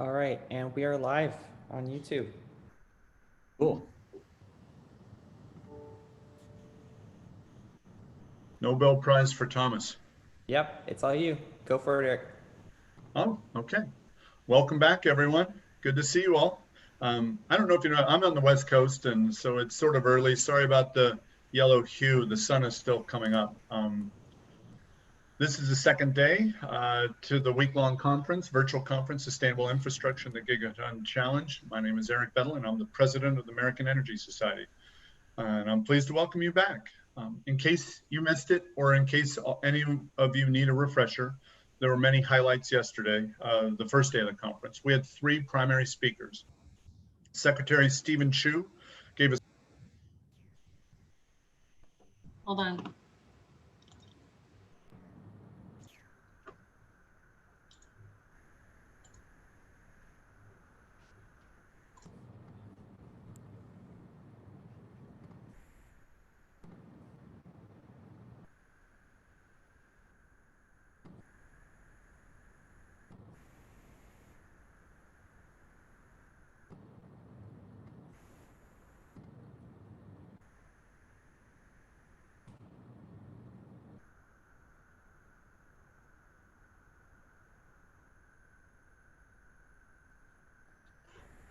All right, and we are live on YouTube. Cool. Nobel Prize for Thomas. Yep, it's all you. Go for it, Eric. Oh, okay. Welcome back, everyone. Good to see you all. I don't know if you know, I'm on the West Coast, and so it's sort of early. Sorry about the yellow hue. The sun is still coming up. This is the second day to the week-long conference, virtual conference, Sustainable Infrastructure and the Gigaton Challenge. My name is Eric Bedell, and I'm the president of the American Energy Society. And I'm pleased to welcome you back. In case you missed it, or in case any of you need a refresher, there were many highlights yesterday, the first day of the conference. We had three primary speakers. Secretary Stephen Chu gave us. Hold on.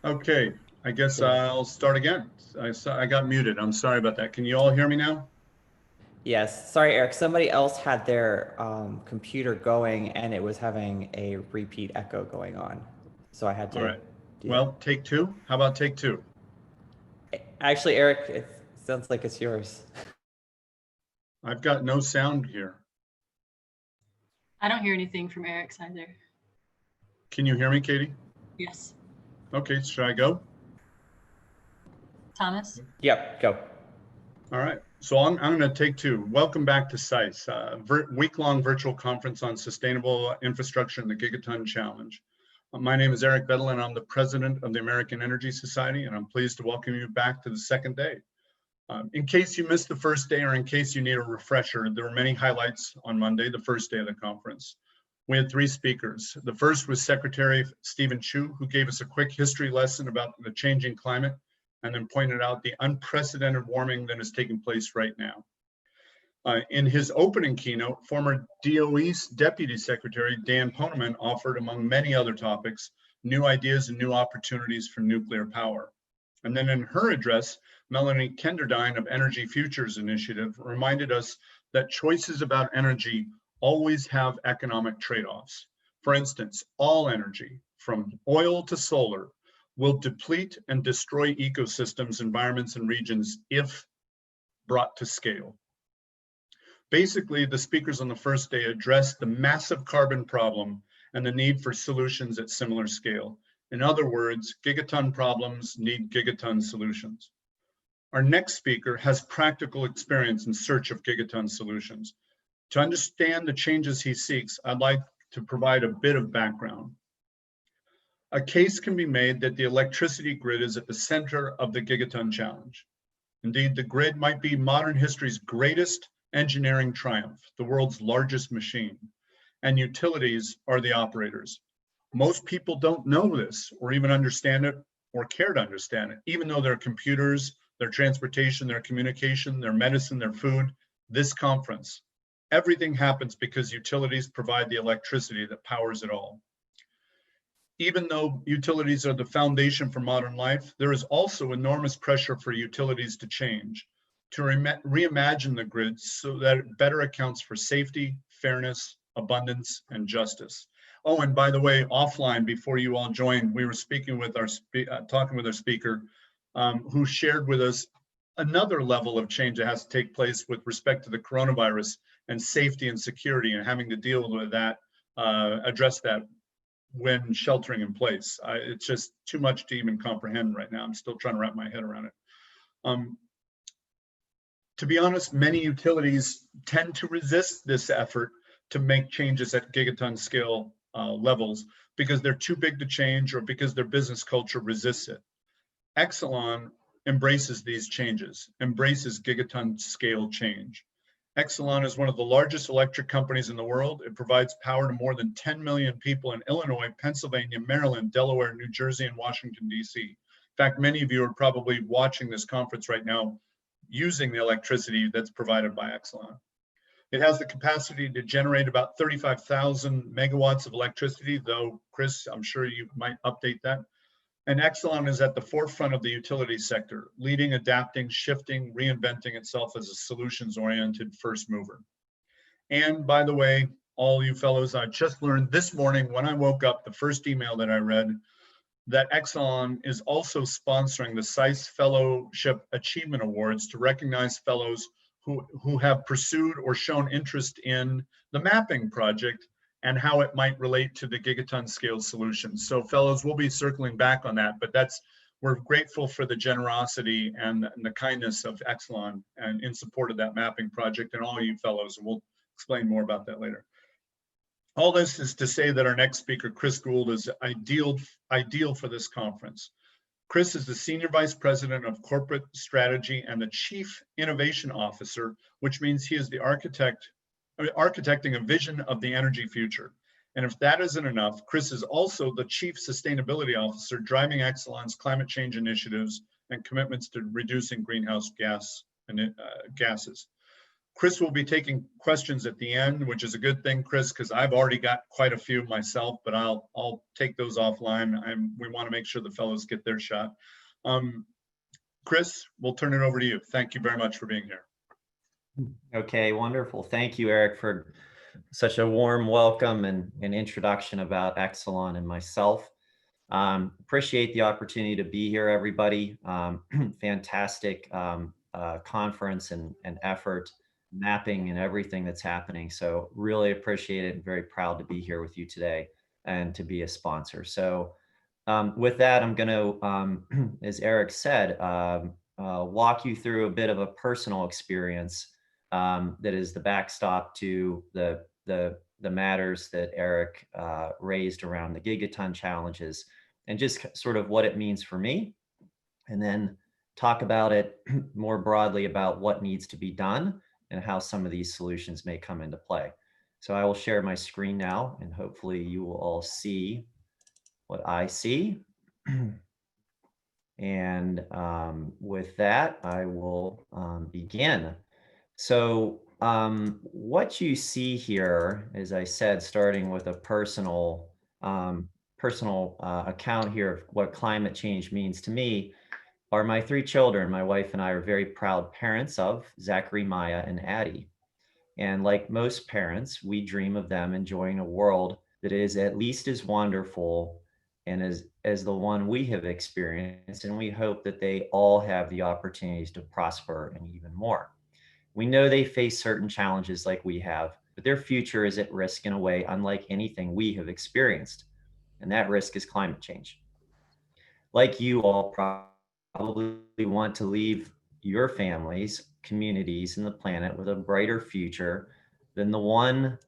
Okay, I guess I'll start again. I got muted. I'm sorry about that. Can you all hear me now? Yes, sorry, Eric. Somebody else had their computer going and it was having a repeat echo going on. So I had to. All right. Well, take two. How about take two? Actually, Eric, it sounds like it's yours. I've got no sound here. I don't hear anything from Eric's either. Can you hear me, Katie? Yes. Okay, should I go? Thomas? Yep, go. All right, so I'm going to take two. Welcome back to SISE, week-long virtual conference on sustainable infrastructure and the Gigaton Challenge. My name is Eric Bedell, and I'm the president of the American Energy Society, and I'm pleased to welcome you back to the second day. In case you missed the first day, or in case you need a refresher, there were many highlights on Monday, the first day of the conference. We had three speakers. The first was Secretary Stephen Chu, who gave us a quick history lesson about the changing climate, and then pointed out the unprecedented warming that is taking place right now. In his opening keynote, former DOE Deputy Secretary Dan Poneman offered, among many other topics, new ideas and new opportunities for nuclear power. And then in her address, Melanie Kenderdine of Energy Futures Initiative reminded us that choices about energy always have economic trade-offs. For instance, all energy, from oil to solar, will deplete and destroy ecosystems, environments, and regions if brought to scale. Basically, the speakers on the first day addressed the massive carbon problem and the need for solutions at similar scale. In other words, gigaton problems need gigaton solutions. Our next speaker has practical experience in search of gigaton solutions. To understand the changes he seeks, I'd like to provide a bit of background. A case can be made that the electricity grid is at the center of the Gigaton Challenge. Indeed, the grid might be modern history's greatest engineering triumph, the world's largest machine, and utilities are the operators. Most people don't know this, or even understand it, or care to understand it, even though their computers, their transportation, their communication, their medicine, their food, this conference, everything happens because utilities provide the electricity that powers it all. Even though utilities are the foundation for modern life, there is also enormous pressure for utilities to change, to reimagine the grid so that it better accounts for safety, fairness, abundance, and justice. Oh, and by the way, offline, before you all joined, we were speaking with our talking with our speaker, who shared with us another level of change that has to take place with respect to the coronavirus and safety and security, and having to deal with that, address that when sheltering in place. It's just too much to even comprehend right now. I'm still trying to wrap my head around it. To be honest, many utilities tend to resist this effort to make changes at gigaton scale levels because they're too big to change, or because their business culture resists it. Exelon embraces these changes, embraces gigaton scale change. Exelon is one of the largest electric companies in the world. It provides power to more than 10 million people in Illinois, Pennsylvania, Maryland, Delaware, New Jersey, and Washington, D.C. In fact, many of you are probably watching this conference right now using the electricity that's provided by Exelon. It has the capacity to generate about 35,000 megawatts of electricity, though, Chris, I'm sure you might update that. And Exelon is at the forefront of the utility sector, leading, adapting, shifting, reinventing itself as a solutions-oriented first mover. And by the way, all you fellows, I just learned this morning when I woke up, the first email that I read, that Exelon is also sponsoring the SISE Fellowship Achievement Awards to recognize fellows who have pursued or shown interest in the mapping project and how it might relate to the gigaton scale solutions. So fellows, we'll be circling back on that, but we're grateful for the generosity and the kindness of Exelon and in support of that mapping project and all you fellows, and we'll explain more about that later. All this is to say that our next speaker, Chris Gould, is ideal for this conference. Chris is the Senior Vice President of Corporate Strategy and the Chief Innovation Officer, which means he is the architecting a vision of the energy future. And if that isn't enough, Chris is also the Chief Sustainability Officer, driving Exelon's climate change initiatives and commitments to reducing greenhouse gases. Chris will be taking questions at the end, which is a good thing, Chris, because I've already got quite a few myself, but I'll take those offline. We want to make sure the fellows get their shot. Chris, we'll turn it over to you. Thank you very much for being here. Okay, wonderful. Thank you, Eric, for such a warm welcome and an introduction about Exelon and myself. Appreciate the opportunity to be here, everybody. Fantastic conference and effort, mapping and everything that's happening. So really appreciate it and very proud to be here with you today and to be a sponsor. So with that, I'm going to, as Eric said, walk you through a bit of a personal experience that is the backstop to the matters that Eric raised around the gigaton challenges and just sort of what it means for me, and then talk about it more broadly about what needs to be done and how some of these solutions may come into play. So I will share my screen now, and hopefully you will all see what I see. And with that, I will begin. So what you see here, as I said, starting with a personal account here of what climate change means to me, are my three children. My wife and I are very proud parents of Zachary, Maya, and Addie. And like most parents, we dream of them enjoying a world that is at least as wonderful and as the one we have experienced. And we hope that they all have the opportunities to prosper and even more. We know they face certain challenges like we have, but their future is at risk in a way unlike anything we have experienced. And that risk is climate change. Like you all probably want to leave your families, communities, and the planet with a brighter future than the one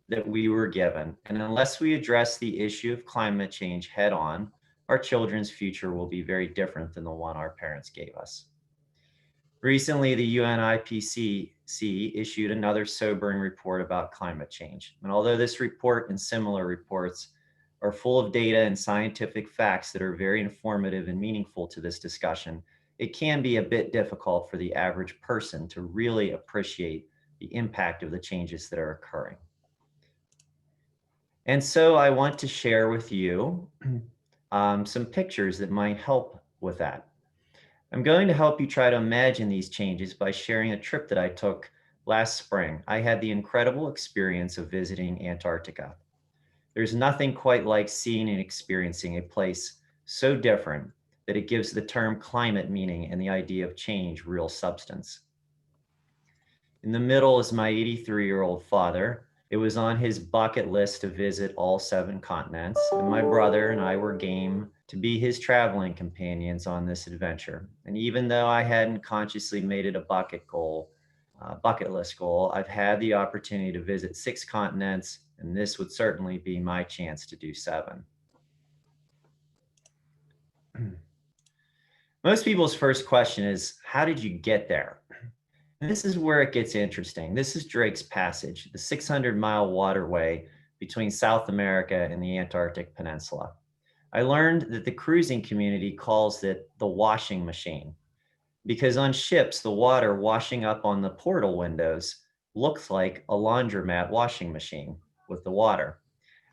that we were given. And unless we address the issue of climate change head on, our children's future will be very different than the one our parents gave us. Recently, the UN IPCC issued another sobering report about climate change. And although this report and similar reports are full of data and scientific facts that are very informative and meaningful to this discussion, it can be a bit difficult for the average person to really appreciate the impact of the changes that are occurring. And so I want to share with you some pictures that might help with that. I'm going to help you try to imagine these changes by sharing a trip that I took last spring. I had the incredible experience of visiting Antarctica. There's nothing quite like seeing and experiencing a place so different that it gives the term climate meaning and the idea of change real substance. In the middle is my 83-year-old father. It was on his bucket list to visit all 7 continents, and my brother and I were game to be his traveling companions on this adventure. And even though I hadn't consciously made it a bucket list goal, I've had the opportunity to visit 6 continents, and this would certainly be my chance to do 7. Most people's first question is, how did you get there? And this is where it gets interesting. This is Drake's Passage, the 600-mile waterway between South America and the Antarctic Peninsula. I learned that the cruising community calls it the washing machine because on ships, the water washing up on the portal windows looks like a laundromat washing machine with the water.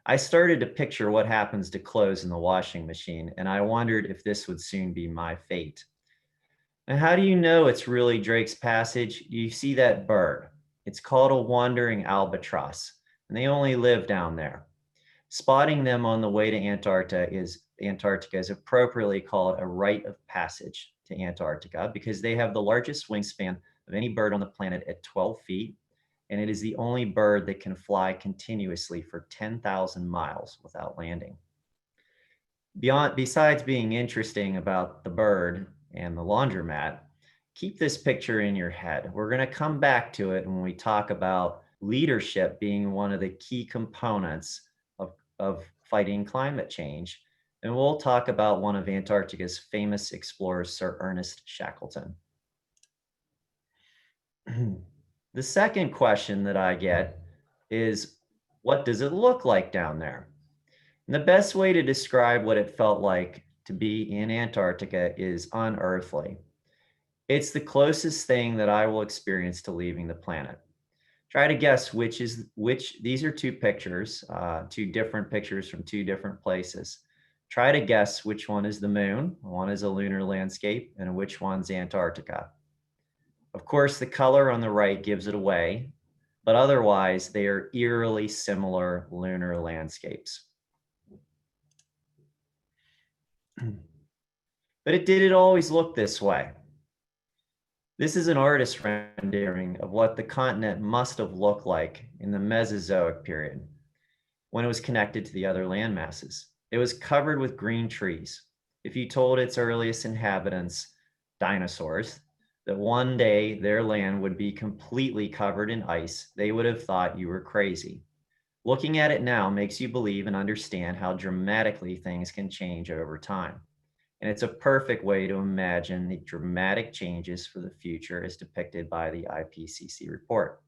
I started to picture what happens to clothes in the washing machine, and I wondered if this would soon be my fate. And how do you know it's really Drake's Passage? You see that bird. It's called a wandering albatross, and they only live down there. Spotting them on the way to Antarctica is appropriately called a rite of passage to Antarctica because they have the largest wingspan of any bird on the planet at 12 feet, and it is the only bird that can fly continuously for 10,000 miles without landing. Besides being interesting about the bird and the laundromat, keep this picture in your head. We're going to come back to it when we talk about leadership being one of the key components of fighting climate change. And we'll talk about one of Antarctica's famous explorers, Sir Ernest Shackleton. The second question that I get is, what does it look like down there? And the best way to describe what it felt like to be in Antarctica is unearthly. It's the closest thing that I will experience to leaving the planet. Try to guess which. These are two pictures, two different pictures from two different places. Try to guess which one is the moon, one is a lunar landscape, and which one's Antarctica. Of course, the color on the right gives it away, but otherwise they are eerily similar lunar landscapes. But did it always look this way? This is an artist's rendering of what the continent must have looked like in the Mesozoic period when it was connected to the other land masses. It was covered with green trees. If you told its earliest inhabitants, dinosaurs, that one day their land would be completely covered in ice, they would have thought you were crazy. Looking at it now makes you believe and understand how dramatically things can change over time. And it's a perfect way to imagine the dramatic changes for the future as depicted by the IPCC report.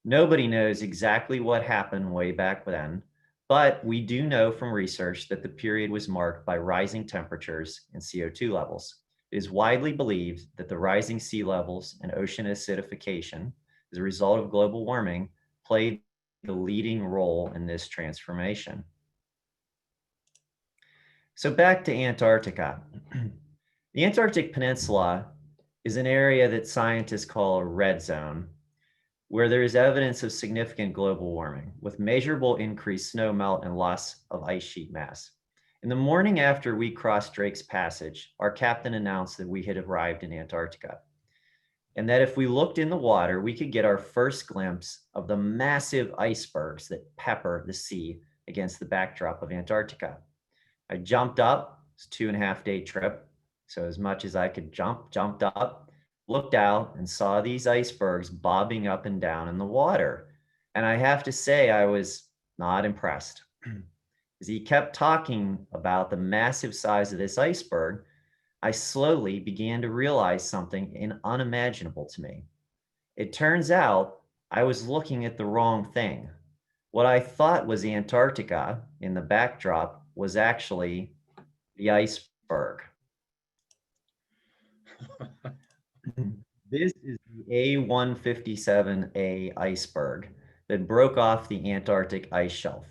Nobody knows exactly what happened way back then, but we do know from research that the period was marked by rising temperatures and CO2 levels. It is widely believed that the rising sea levels and ocean acidification as a result of global warming played the leading role in this transformation. So back to Antarctica. The Antarctic Peninsula is an area that scientists call a red zone, where there is evidence of significant global warming with measurable increased snow melt and loss of ice sheet mass. In the morning after we crossed Drake's Passage, our captain announced that we had arrived in Antarctica, and that if we looked in the water, we could get our first glimpse of the massive icebergs that pepper the sea against the backdrop of Antarctica. I jumped up, it's a 2.5-day trip. So as much as I could jumped up, looked out and saw these icebergs bobbing up and down in the water. And I have to say, I was not impressed. As he kept talking about the massive size of this iceberg, I slowly began to realize something unimaginable to me. It turns out I was looking at the wrong thing. What I thought was Antarctica in the backdrop was actually the iceberg. This is the A157A iceberg that broke off the Antarctic ice shelf.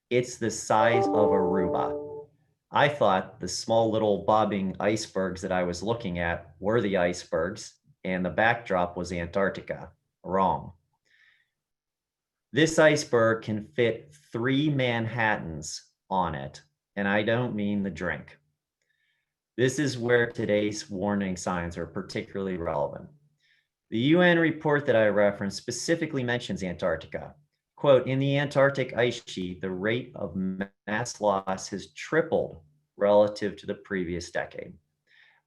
It's the size of Aruba. I thought the small little bobbing icebergs that I was looking at were the icebergs and the backdrop was Antarctica. Wrong. This iceberg can fit 3 Manhattans on it, and I don't mean the drink. This is where today's warning signs are particularly relevant. The UN report that I referenced specifically mentions Antarctica. Quote, in the Antarctic ice sheet, the rate of mass loss has tripled relative to the previous decade.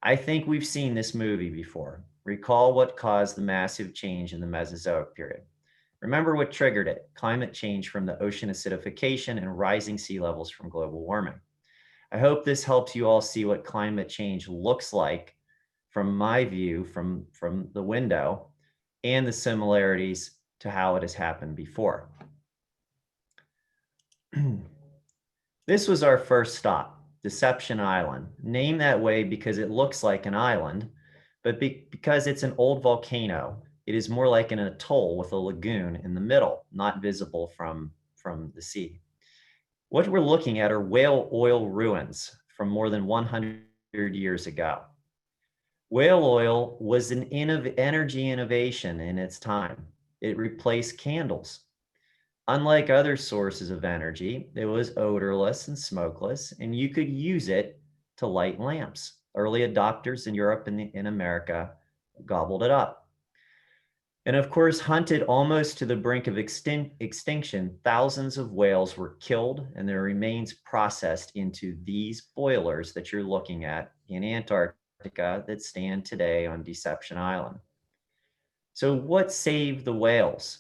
I think we've seen this movie before. Recall what caused the massive change in the Mesozoic period. Remember what triggered it, climate change from the ocean acidification and rising sea levels from global warming. I hope this helps you all see what climate change looks like from my view from the window. and the similarities to how it has happened before. This was our first stop, Deception Island, named that way because it looks like an island, but because it's an old volcano, it is more like an atoll with a lagoon in the middle, not visible from the sea. What we're looking at are whale oil ruins from more than 100 years ago. Whale oil was an energy innovation in its time. It replaced candles. Unlike other sources of energy, it was odorless and smokeless, and you could use it to light lamps. Early adopters in Europe and in America gobbled it up. And of course, hunted almost to the brink of extinction, thousands of whales were killed and their remains processed into these boilers that you're looking at in Antarctica that stand today on Deception Island. So what saved the whales?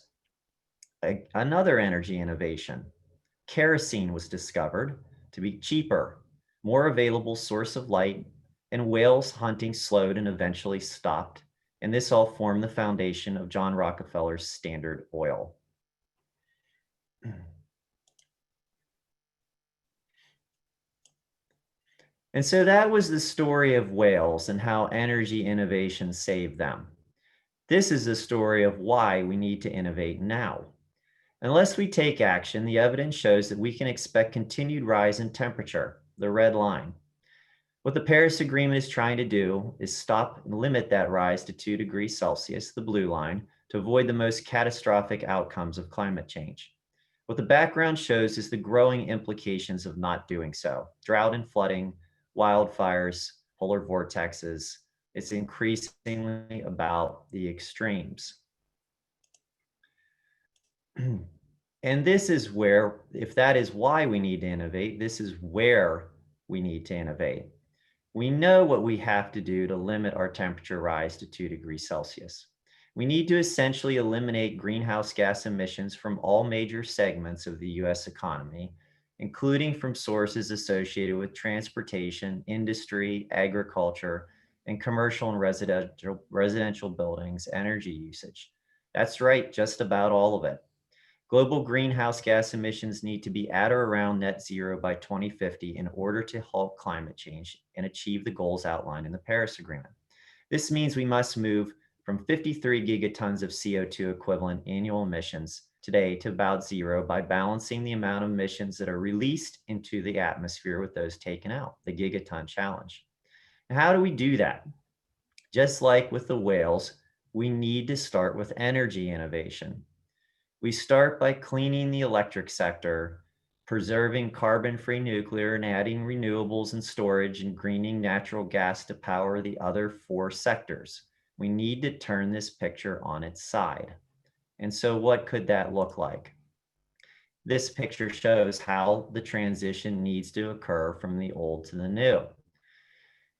Another energy innovation. Kerosene was discovered to be cheaper, more available source of light, and whales hunting slowed and eventually stopped. And this all formed the foundation of John Rockefeller's Standard Oil. And so that was the story of whales and how energy innovation saved them. This is the story of why we need to innovate now. Unless we take action, the evidence shows that we can expect continued rise in temperature, the red line. What the Paris Agreement is trying to do is stop and limit that rise to 2 degrees Celsius, the blue line, to avoid the most catastrophic outcomes of climate change. What the background shows is the growing implications of not doing so. Drought and flooding, wildfires, polar vortexes. It's increasingly about the extremes. And this is where, if that is why we need to innovate, this is where we need to innovate. We know what we have to do to limit our temperature rise to 2 degrees Celsius. We need to essentially eliminate greenhouse gas emissions from all major segments of the US economy, including from sources associated with transportation, industry, agriculture, and commercial and residential buildings, energy usage. That's right, just about all of it. Global greenhouse gas emissions need to be at or around net zero by 2050 in order to halt climate change and achieve the goals outlined in the Paris Agreement. This means we must move from 53 gigatons of CO2 equivalent annual emissions today to about zero by balancing the amount of emissions that are released into the atmosphere with those taken out, the gigaton challenge. And how do we do that? Just like with the whales, we need to start with energy innovation. We start by cleaning the electric sector, preserving carbon-free nuclear and adding renewables and storage and greening natural gas to power the other 4 sectors. We need to turn this picture on its side. And so what could that look like? This picture shows how the transition needs to occur from the old to the new.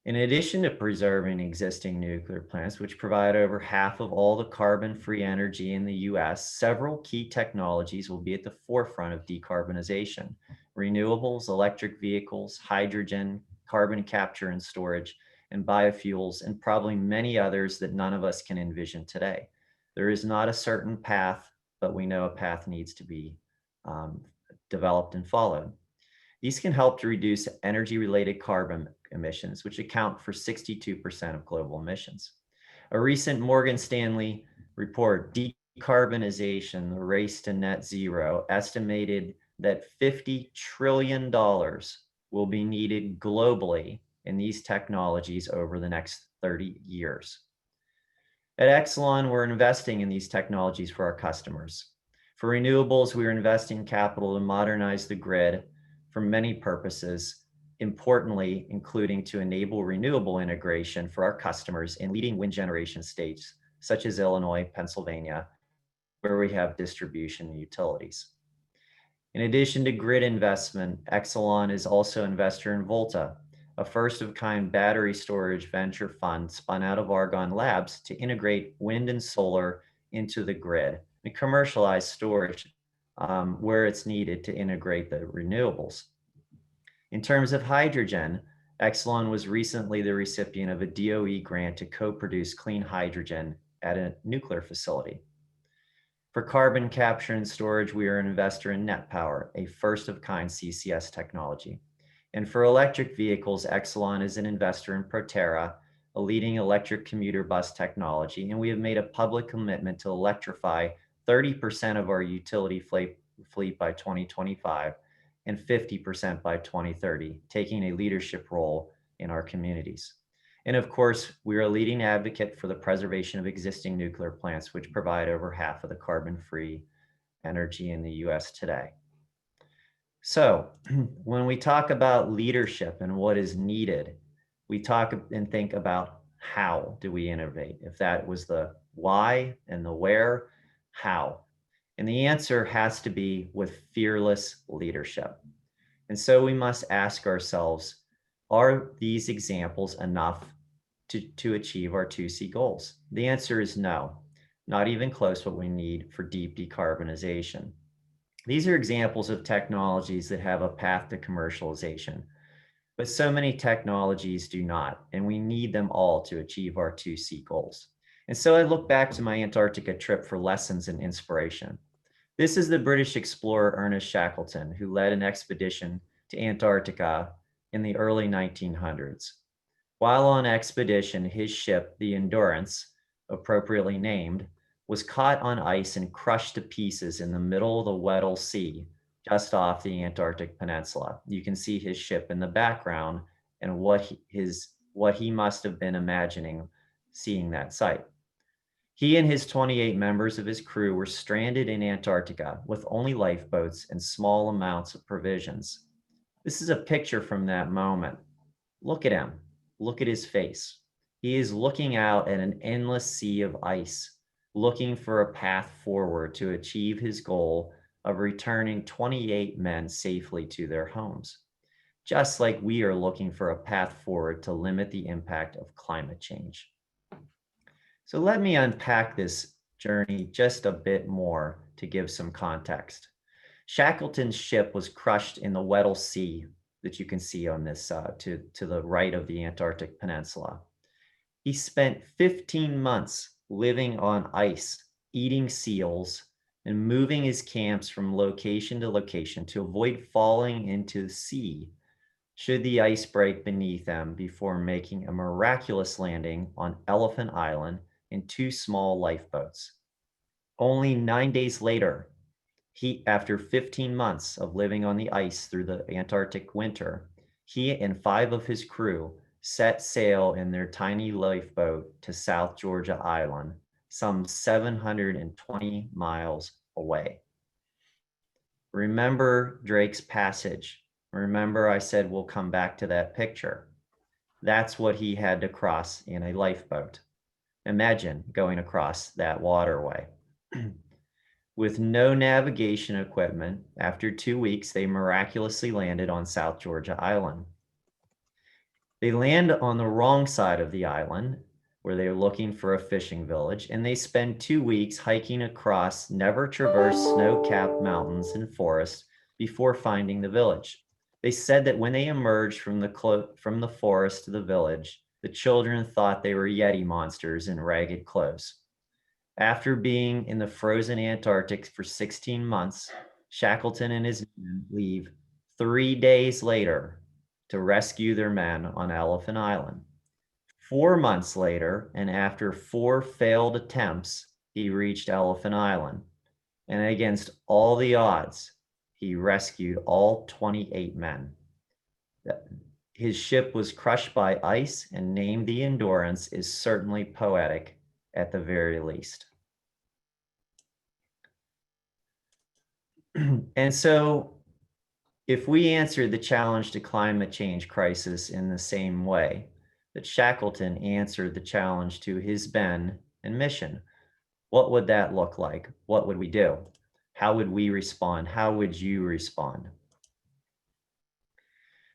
In addition to preserving existing nuclear plants, which provide over half of all the carbon-free energy in the US, several key technologies will be at the forefront of decarbonization. Renewables, electric vehicles, hydrogen, carbon capture and storage, and biofuels, and probably many others that none of us can envision today. There is not a certain path, but we know a path needs to be developed and followed. These can help to reduce energy-related carbon emissions, which account for 62% of global emissions. A recent Morgan Stanley report, Decarbonization, the Race to Net Zero, estimated that $50 trillion will be needed globally in these technologies over the next 30 years. At Exelon, we're investing in these technologies for our customers. For renewables, we are investing capital to modernize the grid for many purposes, importantly, including to enable renewable integration for our customers in leading wind generation states, such as Illinois, Pennsylvania, where we have distribution and utilities. In addition to grid investment, Exelon is also an investor in Volta, a first-of-kind battery storage venture fund spun out of Argonne Labs to integrate wind and solar into the grid and commercialize storage where it's needed to integrate the renewables. In terms of hydrogen, Exelon was recently the recipient of a DOE grant to co-produce clean hydrogen at a nuclear facility. For carbon capture and storage, we are an investor in Net Power, a first-of-kind CCS technology. And for electric vehicles, Exelon is an investor in Proterra, a leading electric commuter bus technology, and we have made a public commitment to electrify 30% of our utility fleet by 2025 and 50% by 2030, taking a leadership role in our communities. And of course, we are a leading advocate for the preservation of existing nuclear plants, which provide over half of the carbon-free energy in the US today. So when we talk about leadership and what is needed, we talk and think about how do we innovate? If that was the why and the where, how? And the answer has to be with fearless leadership. And so we must ask ourselves, are these examples enough to achieve our 2C goals? The answer is no, not even close what we need for deep decarbonization. These are examples of technologies that have a path to commercialization, but so many technologies do not, and we need them all to achieve our 2C goals. And so I look back to my Antarctica trip for lessons and inspiration. This is the British explorer Ernest Shackleton, who led an expedition to Antarctica in the early 1900s. While on expedition, his ship, the Endurance, appropriately named, was caught on ice and crushed to pieces in the middle of the Weddell Sea, just off the Antarctic Peninsula. You can see his ship in the background and what he must have been imagining seeing that sight. He and his 28 members of his crew were stranded in Antarctica with only lifeboats and small amounts of provisions. This is a picture from that moment. Look at him. Look at his face. He is looking out at an endless sea of ice, looking for a path forward to achieve his goal of returning 28 men safely to their homes, just like we are looking for a path forward to limit the impact of climate change. So let me unpack this journey just a bit more to give some context. Shackleton's ship was crushed in the Weddell Sea that you can see on this to the right of the Antarctic Peninsula. He spent 15 months living on ice, eating seals, and moving his camps from location to location to avoid falling into the sea should the ice break beneath them before making a miraculous landing on Elephant Island in 2 small lifeboats. Only 9 days later, after 15 months of living on the ice through the Antarctic winter, he and 5 of his crew set sail in their tiny lifeboat to South Georgia Island, some 720 miles away. Remember Drake's Passage. Remember I said we'll come back to that picture. That's what he had to cross in a lifeboat. Imagine going across that waterway. With no navigation equipment, after 2 weeks, they miraculously landed on South Georgia Island. They land on the wrong side of the island, where they're looking for a fishing village, and they spend 2 weeks hiking across never traversed snow-capped mountains and forests before finding the village. They said that when they emerged from the forest to the village, the children thought they were Yeti monsters in ragged clothes. After being in the frozen Antarctic for 16 months, Shackleton and his men leave 3 days later to rescue their men on Elephant Island. 4 months later, and after 4 failed attempts, he reached Elephant Island. And against all the odds, he rescued all 28 men. His ship was crushed by ice and named the Endurance is certainly poetic at the very least. And so if we answered the challenge to climate change crisis in the same way that Shackleton answered the challenge to his men and mission, what would that look like? What would we do? How would we respond? How would you respond?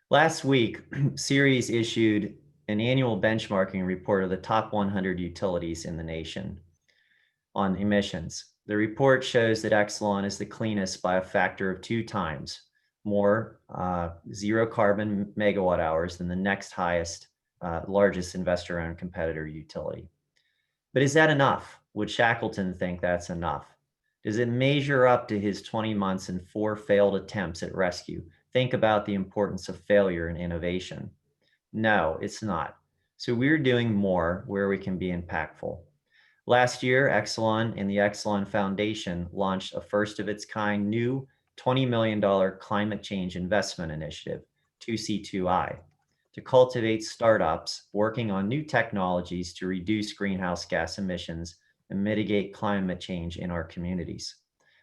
Last week, Ceres issued an annual benchmarking report of the top 100 utilities in the nation on emissions. The report shows that Exelon is the cleanest by a factor of 2 times more zero carbon megawatt hours than the next highest, largest investor-owned competitor utility. But is that enough? Would Shackleton think that's enough? Does it measure up to his 20 months and 4 failed attempts at rescue? Think about the importance of failure in innovation. No, it's not. So we're doing more where we can be impactful. Last year, Exelon and the Exelon Foundation launched a first of its kind new $20 million climate change investment initiative, 2C2I, to cultivate startups working on new technologies to reduce greenhouse gas emissions and mitigate climate change in our communities.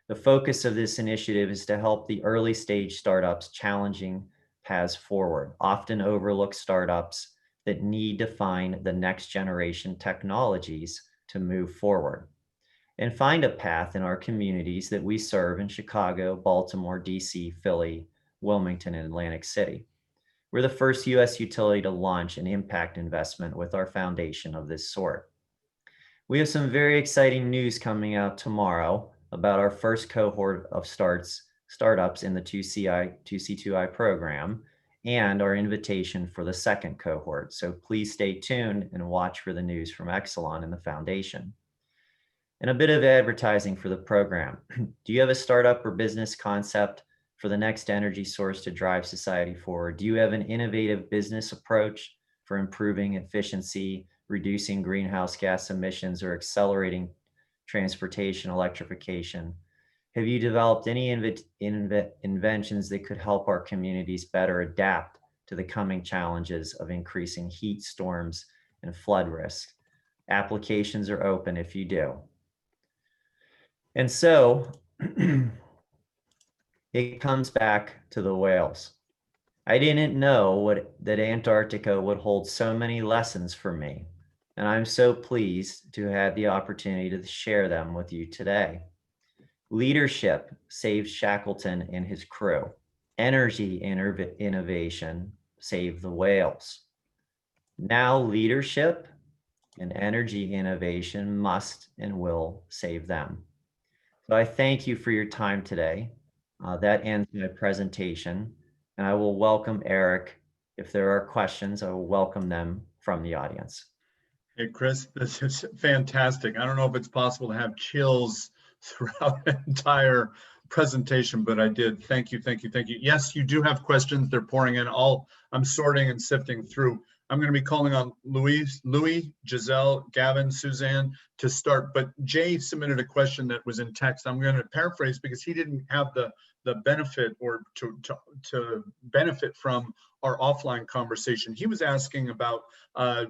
The focus of this initiative is to help the early stage startups challenging paths forward, often overlooked startups that need to find the next generation technologies to move forward and find a path in our communities that we serve in Chicago, Baltimore, DC, Philly, Wilmington, and Atlantic City. We're the first US utility to launch an impact investment with our foundation of this sort. We have some very exciting news coming out tomorrow about our first cohort of startups in the 2C2I program and our invitation for the second cohort. So please stay tuned and watch for the news from Exelon and the foundation. And a bit of advertising for the program. Do you have a startup or business concept for the next energy source to drive society forward? Do you have an innovative business approach for improving efficiency, reducing greenhouse gas emissions, or accelerating transportation electrification? Have you developed any inventions that could help our communities better adapt to the coming challenges of increasing heat, storms, and flood risk? Applications are open if you do. And so it comes back to the whales. I didn't know that Antarctica would hold so many lessons for me, and I'm so pleased to have the opportunity to share them with you today. Leadership saved Shackleton and his crew. Energy innovation saved the whales. Now leadership and energy innovation must and will save them. So I thank you for your time today. That ends my presentation, and I will welcome Eric. If there are questions, I will welcome them from the audience. Hey, Chris, this is fantastic. I don't know if it's possible to have chills throughout the entire presentation, but I did. Thank you, thank you, thank you. Yes, you do have questions. They're pouring in. I'm sorting and sifting through. I'm going to be calling on Louis, Giselle, Gavin, Suzanne to start, but Jay submitted a question that was in text. I'm going to paraphrase because he didn't have the benefit or to benefit from our offline conversation. He was asking about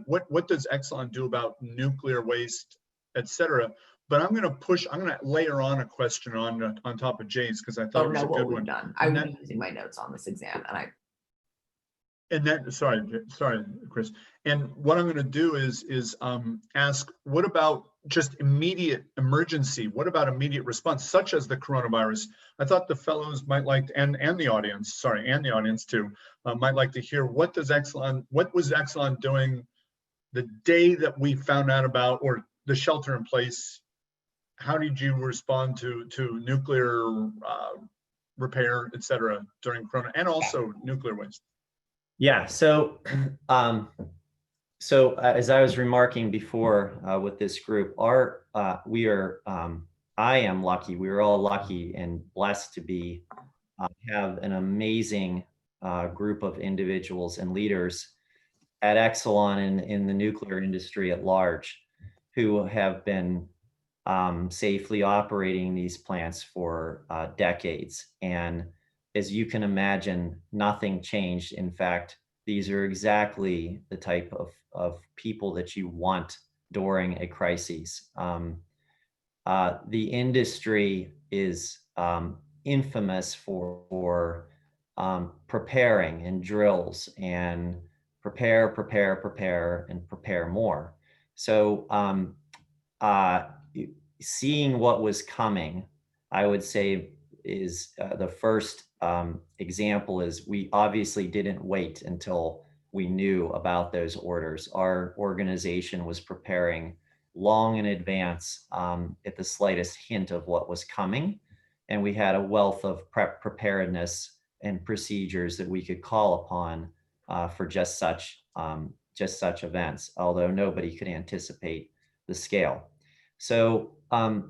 what does Exelon do about nuclear waste, et cetera. But I'm going to layer on a question on top of Jay's because I thought it was a good one. I will be using my notes on this exam, sorry, Chris. And what I'm going to do is ask, what about just immediate emergency? What about immediate response, such as the coronavirus? I thought the fellows might like, and the audience, and the audience too, might like to hear what was Exelon doing the day that we found out about, or the shelter in place? How did you respond to nuclear repair, et cetera, during Corona, and also nuclear waste? Yeah, so as I was remarking before with this group, I am lucky. We are all lucky and blessed to be have an amazing group of individuals and leaders at Exelon and in the nuclear industry at large, who have been safely operating these plants for decades. And as you can imagine, nothing changed. In fact, these are exactly the type of people that you want during a crisis. The industry is infamous for preparing and drills and prepare, and prepare more. So seeing what was coming, I would say, is the first example is we obviously didn't wait until we knew about those orders. Our organization was preparing long in advance at the slightest hint of what was coming. And we had a wealth of preparedness and procedures that we could call upon for just such events, although nobody could anticipate the scale. So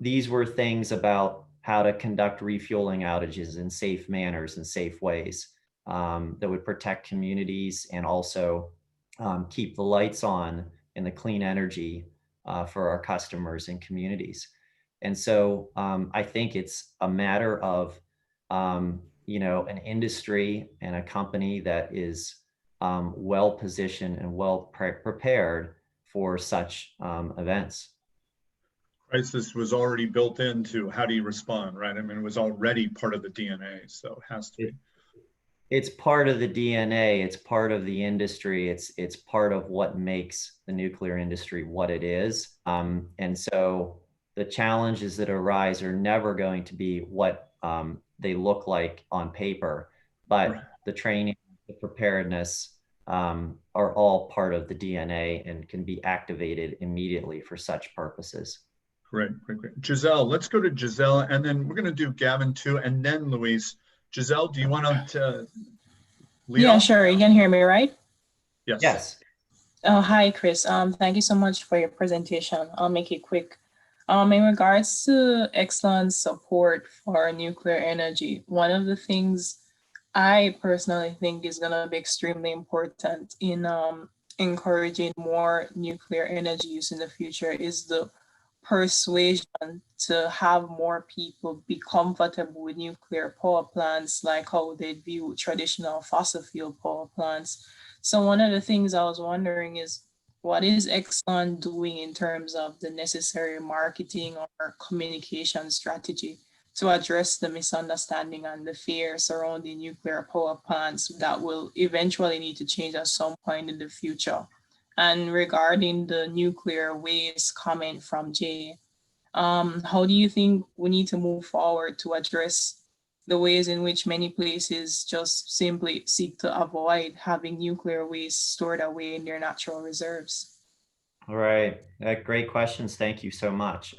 these were things about how to conduct refueling outages in safe manners and safe ways that would protect communities and also keep the lights on and the clean energy for our customers and communities. And so I think it's a matter of, you know, an industry and a company that is well positioned and well prepared for such events. Crisis was already built into how do you respond, right? I mean, it was already part of the DNA, so it has to be. It's part of the DNA. It's part of the industry. It's part of what makes the nuclear industry what it is. And so the challenges that arise are never going to be what they look like on paper, but Right. the training, the preparedness are all part of the DNA and can be activated immediately for such purposes. Great. Giselle, let's go to Giselle, and then we're going to do Gavin too, and then Luis. Giselle, do you want to lead Yeah, off? sure. You can hear me, right? Yes. Yes. Oh, hi, Chris. Thank you so much for your presentation. I'll make it quick. In regards to Exxon's support for nuclear energy, one of the things I personally think is going to be extremely important in encouraging more nuclear energy use in the future is the persuasion to have more people be comfortable with nuclear power plants, like how they view traditional fossil fuel power plants. So one of the things I was wondering is, what is Exxon doing in terms of the necessary marketing or communication strategy to address the misunderstanding and the fear surrounding nuclear power plants that will eventually need to change at some point in the future? And regarding the nuclear waste comment from Jay, how do you think we need to move forward to address the ways in which many places just simply seek to avoid having nuclear waste stored away in their natural reserves? All right. Great questions. Thank you so much.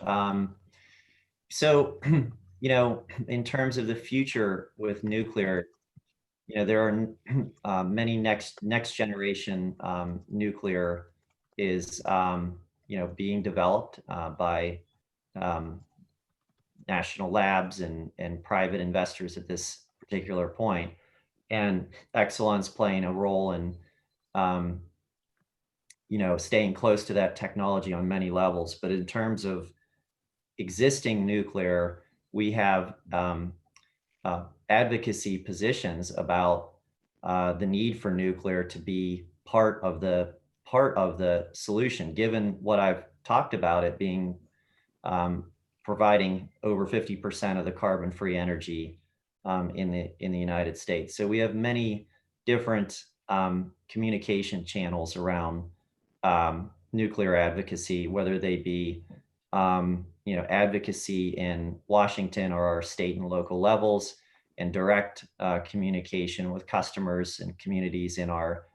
So, you know, in terms of the future with nuclear, you know, there are many next generation nuclear is, you know, being developed by national labs and private investors at this particular point. And Exelon's playing a role in, you know, staying close to that technology on many levels. But in terms of existing nuclear, we have advocacy positions about the need for nuclear to be part of the solution, given what I've talked about, it being providing over 50% of the carbon-free energy in the United States. So we have many different communication channels around nuclear advocacy, whether they be you know, advocacy in Washington or our state and local levels, and direct communication with customers and communities in our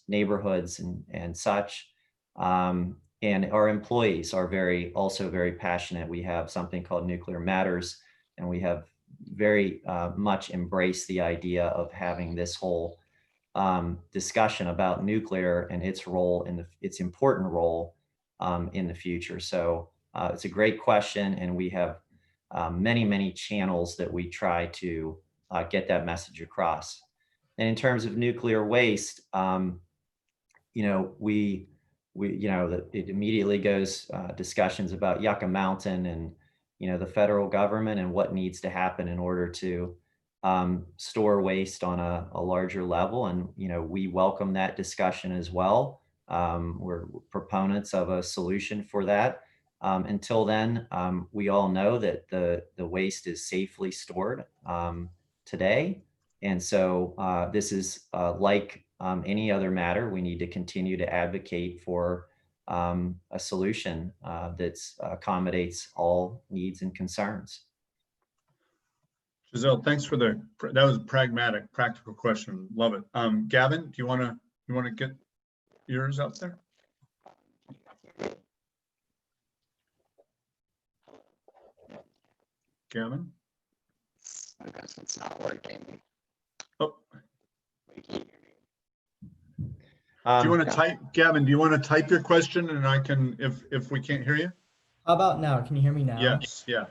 neighborhoods and such. And our employees are also very passionate. We have something called Nuclear Matters, and we have very much embraced the idea of having this whole discussion about nuclear and its role its important role in the future. So it's a great question, and we have many channels that we try to get that message across. And in terms of nuclear waste, you know, it immediately goes discussions about Yucca Mountain and, you know, the federal government and what needs to happen in order to store waste on a larger level. And, you know, we welcome that discussion as well. We're proponents of a solution for that. Until then, we all know that the waste is safely stored today. And so this is like any other matter, we need to continue to advocate for a solution that accommodates all needs and concerns. Giselle, thanks for that was a pragmatic, practical question. Love it. Gavin, do you want to get yours out there? Gavin? I guess it's not working. Oh. Do you want to type, Gavin, do you want to type your question and I can, if we can't hear you? How about now? Can you hear me now? Yes, yeah.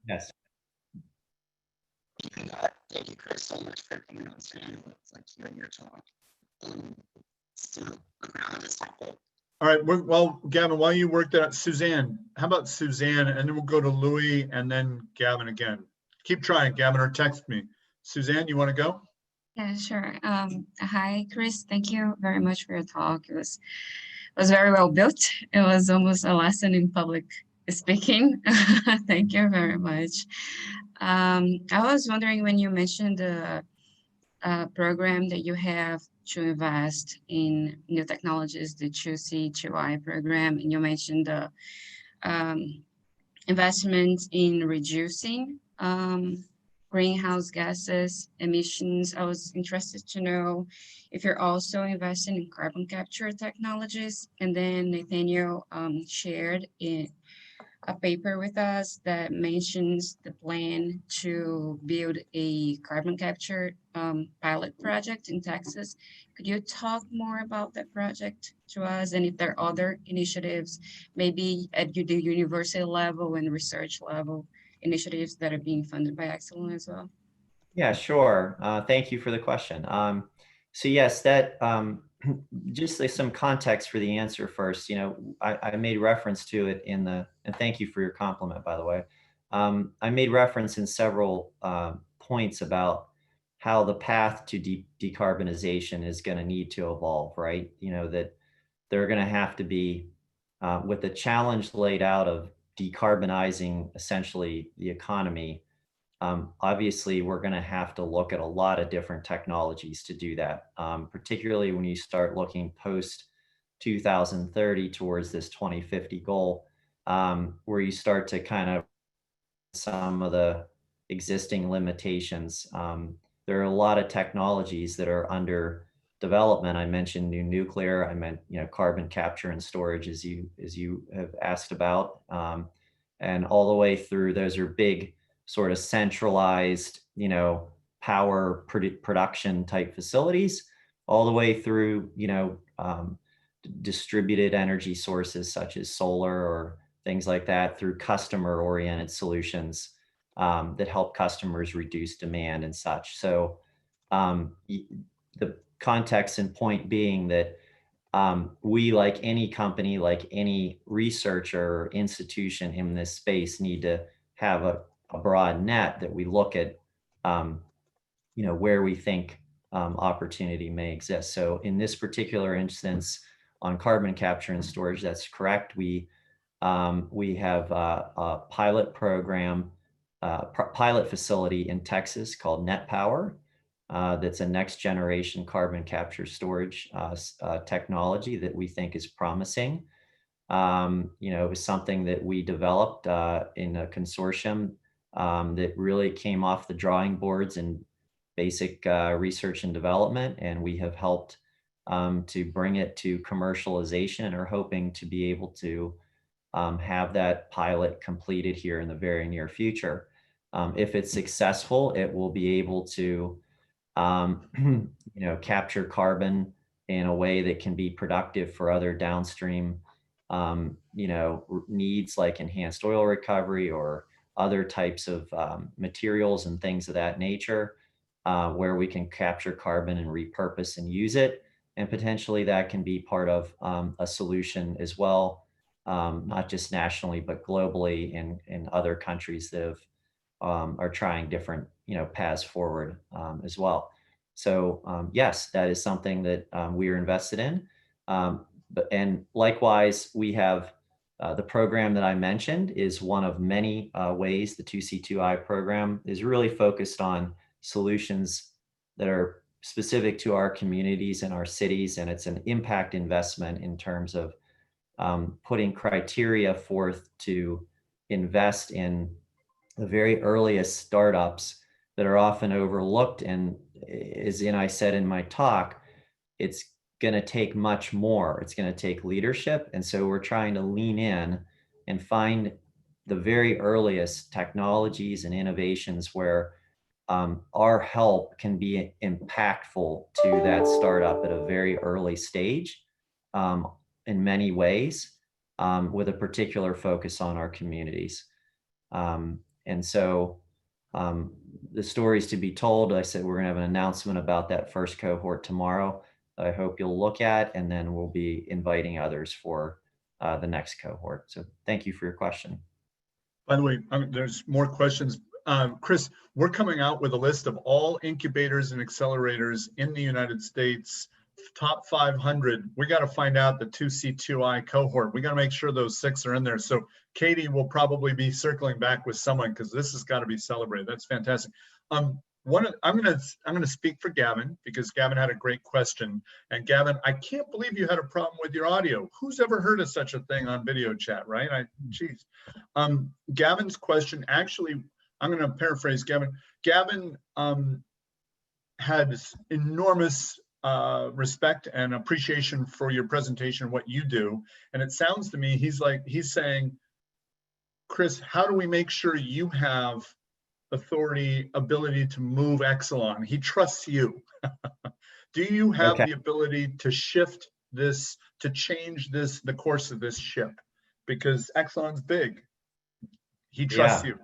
Yes. And, thank you, Chris, so much for coming on today. It's like hearing your talk. So, around this topic. All right, well, Gavin, while you work that out, Suzanne, how about Suzanne, and then we'll go to Louis and then Gavin again. Keep trying, Gavin, or text me. Suzanne, you want to go? Yeah, sure. Hi, Chris. Thank you very much for your talk. It was very well built. It was almost a lesson in public speaking. Thank you very much. I was wondering when you mentioned the program that you have to invest in new technologies, the 2C, 2I program, and you mentioned the investment in reducing greenhouse gases emissions. I was interested to know if you're also investing in carbon capture technologies. And then Nathaniel shared a paper with us that mentions the plan to build a carbon capture pilot project in Texas. Could you talk more about that project to us, and if there are other initiatives, maybe at the university level and research level, initiatives that are being funded by Exelon as well? Yeah, sure. Thank you for the question. So yes, that just like some context for the answer first. You know, I made reference to it in the, and thank you for your compliment, by the way. I made reference in several points about how the path to decarbonization is going to need to evolve, right? You know, that they're going to have to be, with the challenge laid out of decarbonizing essentially the economy. Obviously, we're going to have to look at a lot of different technologies to do that, particularly when you start looking post 2030 towards this 2050 goal, where you start to kind of some of the existing limitations. There are a lot of technologies that are under development. I mentioned new nuclear. I meant, you know, carbon capture and storage, as you have asked about, and all the way through. Those are big, sort of centralized, you know, power production type facilities, all the way through, you know, distributed energy sources such as solar or things like that, through customer oriented solutions that help customers reduce demand and such. So the context and point being that we, like any company, like any researcher or institution in this space, need to have a broad net that we look at, you know, where we think opportunity may exist. So in this particular instance, on carbon capture and storage, that's correct. We have a pilot program, pilot facility in Texas called Net Power. That's a next generation carbon capture storage technology that we think is promising. You know, it was something that we developed in a consortium that really came off the drawing boards in basic research and development, and we have helped to bring it to commercialization, and are hoping to be able to have that pilot completed here in the very near future. If it's successful, it will be able to you know, capture carbon in a way that can be productive for other downstream you know, needs like enhanced oil recovery or other types of materials and things of that nature, where we can capture carbon and repurpose and use it. And potentially that can be part of a solution as well, not just nationally, but globally in other countries that are trying different, you know, paths forward as well. So yes, that is something that we are invested in. And likewise, we have the program that I mentioned is one of many ways. The 2C2I program is really focused on solutions that are specific to our communities and our cities. And it's an impact investment in terms of putting criteria forth to invest in the very earliest startups that are often overlooked. And as I said in my talk, it's going to take much more. It's going to take leadership. And so we're trying to lean in and find the very earliest technologies and innovations where our help can be impactful to that startup at a very early stage in many ways, with a particular focus on our communities. And so the stories to be told, I said, we're gonna have an announcement about that first cohort tomorrow. I hope you'll look at, and then we'll be inviting others for the next cohort. So thank you for your question. By the way, there's more questions. Chris, we're coming out with a list of all incubators and accelerators in the United States, top 500. We got to find out the 2C2I cohort. We got to make sure those 6 are in there. So Katie will probably be circling back with someone, because this has got to be celebrated. That's fantastic. I'm gonna speak for Gavin, because Gavin had a great question. And Gavin, I can't believe you had a problem with your audio. Who's ever heard of such a thing on video chat, right? Geez. Gavin's question, actually, I'm gonna paraphrase Gavin. Gavin had enormous respect and appreciation for your presentation, what you do. And it sounds to me, he's saying, Chris, how do we make sure you have authority, ability to move Exelon? He trusts you. Do you have the ability to shift this, to change this, the course of this ship? Because Exelon's big. He trusts you.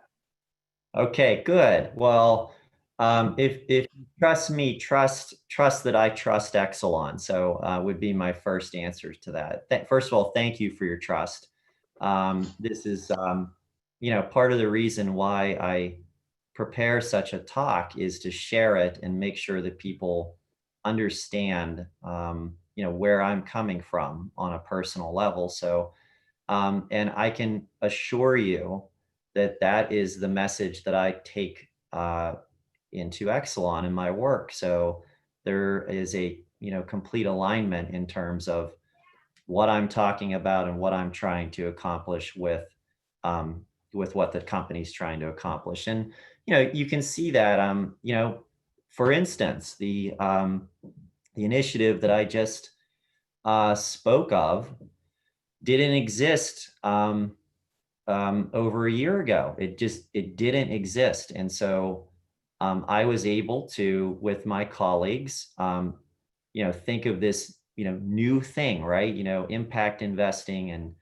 Okay, good. Well, if you trust me, trust that I trust Exelon. So would be my first answer to that. First of all, thank you for your trust. This is, you know, part of the reason why I prepare such a talk is to share it and make sure that people understand, you know, where I'm coming from on a personal level. So, and I can assure you that that is the message that I take into Exelon in my work. So there is a, you know, complete alignment in terms of what I'm talking about and what I'm trying to accomplish with what the company's trying to accomplish. And, you know, you can see that, you know, for instance, the initiative that I just spoke of didn't exist over a year ago. It didn't exist. And so I was able to, with my colleagues, you know, think of this, you know, new thing, right? You know, impact investing and,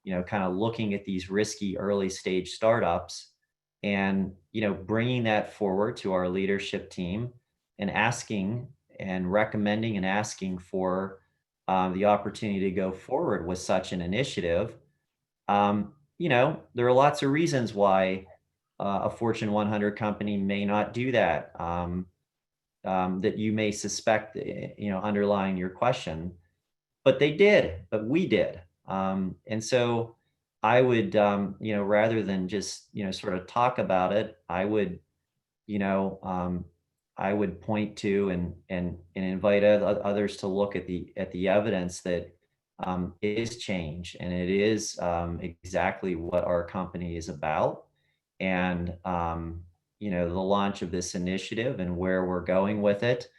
you know, kind of looking at these risky early stage startups and, you know, bringing that forward to our leadership team and asking and recommending and asking for the opportunity to go forward with such an initiative. You know, there are lots of reasons why a Fortune 100 company may not do that, that you may suspect, you know, underlying your question, but they did, but we did. And so I would, you know, rather than just, you know, sort of talk about it, I would, you know, I would point to and invite others to look at the evidence that it is change, and it is exactly what our company is about. And you know, the launch of this initiative and where we're going with it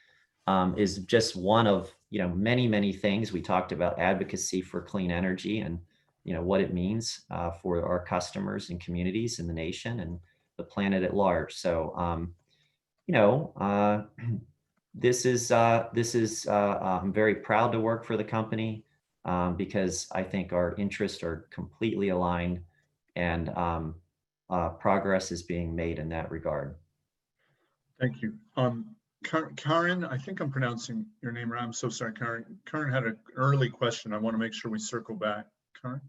is just one of, you know, many things. We talked about advocacy for clean energy and, you know, what it means for our customers and communities in the nation and the planet at large. So you know, this is I'm very proud to work for the company because I think our interests are completely aligned, and progress is being made in that regard. Thank you. Karen, I think I'm pronouncing your name right. I'm so sorry, Karen. Karen had an early question. I want to make sure we circle back. Karen?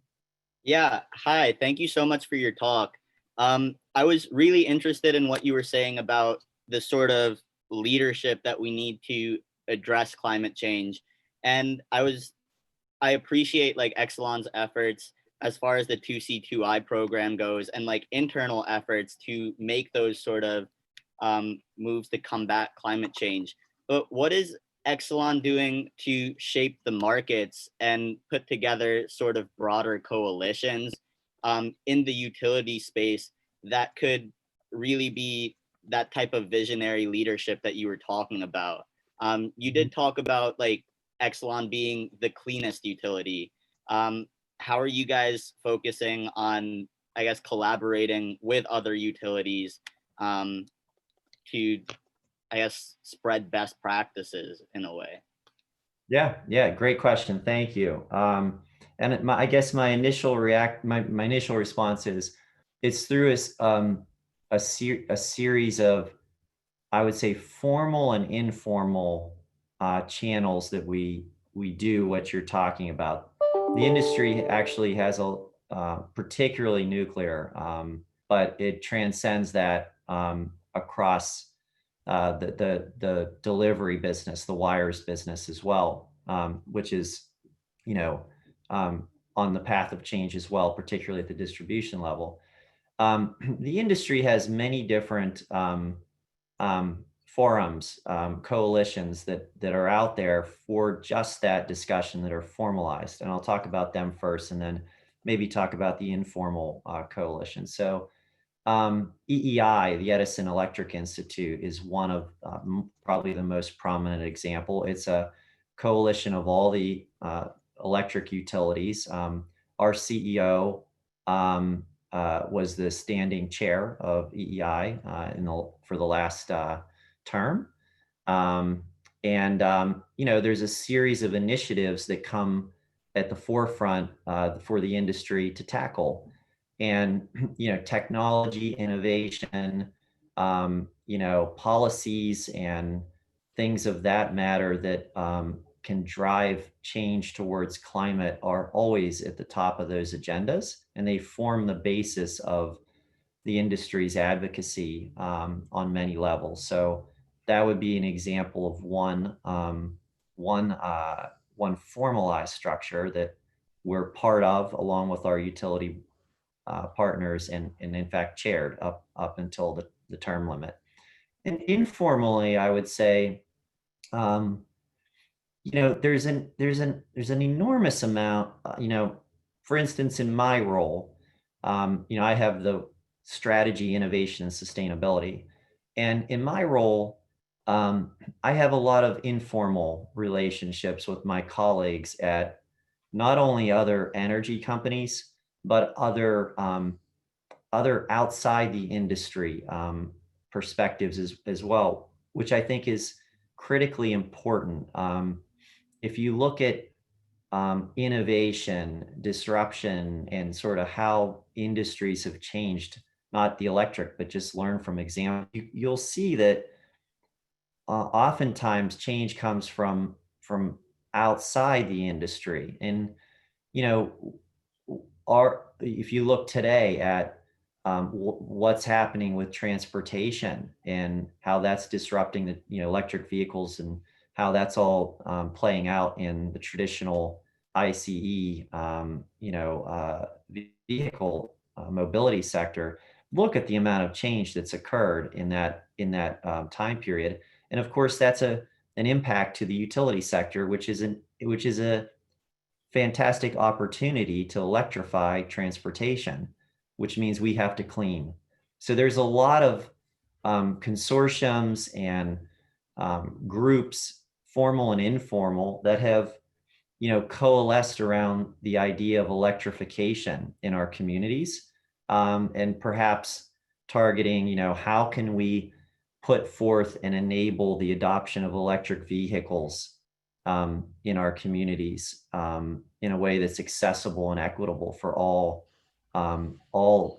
Yeah, hi. Thank you so much for your talk. I was really interested in what you were saying about the sort of leadership that we need to address climate change. And I appreciate like Exelon's efforts as far as the 2C2I program goes, and like internal efforts to make those sort of moves to combat climate change. But what is Exelon doing to shape the markets and put together sort of broader coalitions in the utility space that could really be that type of visionary leadership that you were talking about? You did talk about like Exelon being the cleanest utility. How are you guys focusing on, I guess, collaborating with other utilities to, I guess, spread best practices in a way? Yeah, great question. Thank you. And I guess my initial response is it's through a series of, I would say, formal and informal channels that we do what you're talking about. The industry actually has particularly nuclear, but it transcends that across the delivery business, the wires business as well, which is, on the path of change as well, particularly at the distribution level. The industry has many different forums, coalitions that are out there for just that discussion that are formalized. And I'll talk about them first and then maybe talk about the informal coalition. So EEI, the Edison Electric Institute, is one of probably the most prominent example. It's a coalition of all the electric utilities. Our CEO was the standing chair of EEI for the last term. There's a series of initiatives that come at the forefront for the industry to tackle. And, technology, innovation, policies and things of that matter that can drive change towards climate are always at the top of those agendas, and they form the basis of the industry's advocacy on many levels. So that would be an example of one formalized structure that we're part of, along with our utility partners, and in fact chaired up until the term limit. And informally, I would say, there's an enormous amount. For instance, in my role, I have the strategy, innovation, and sustainability, and in my role, I have a lot of informal relationships with my colleagues at not only other energy companies, but other outside the industry perspectives as well, which I think is critically important. If you look at innovation, disruption, and sort of how industries have changed, not the electric, but just learn from examples, you'll see that oftentimes change comes from outside the industry. And if you look today at what's happening with transportation and how that's disrupting the electric vehicles, and how that's all playing out in the traditional ICE vehicle mobility sector, look at the amount of change that's occurred in that time period. And of course, that's an impact to the utility sector, which is a fantastic opportunity to electrify transportation, which means we have to clean. So there's a lot of consortiums and groups, formal and informal, that have coalesced around the idea of electrification in our communities, and perhaps targeting how can we put forth and enable the adoption of electric vehicles in our communities in a way that's accessible and equitable for all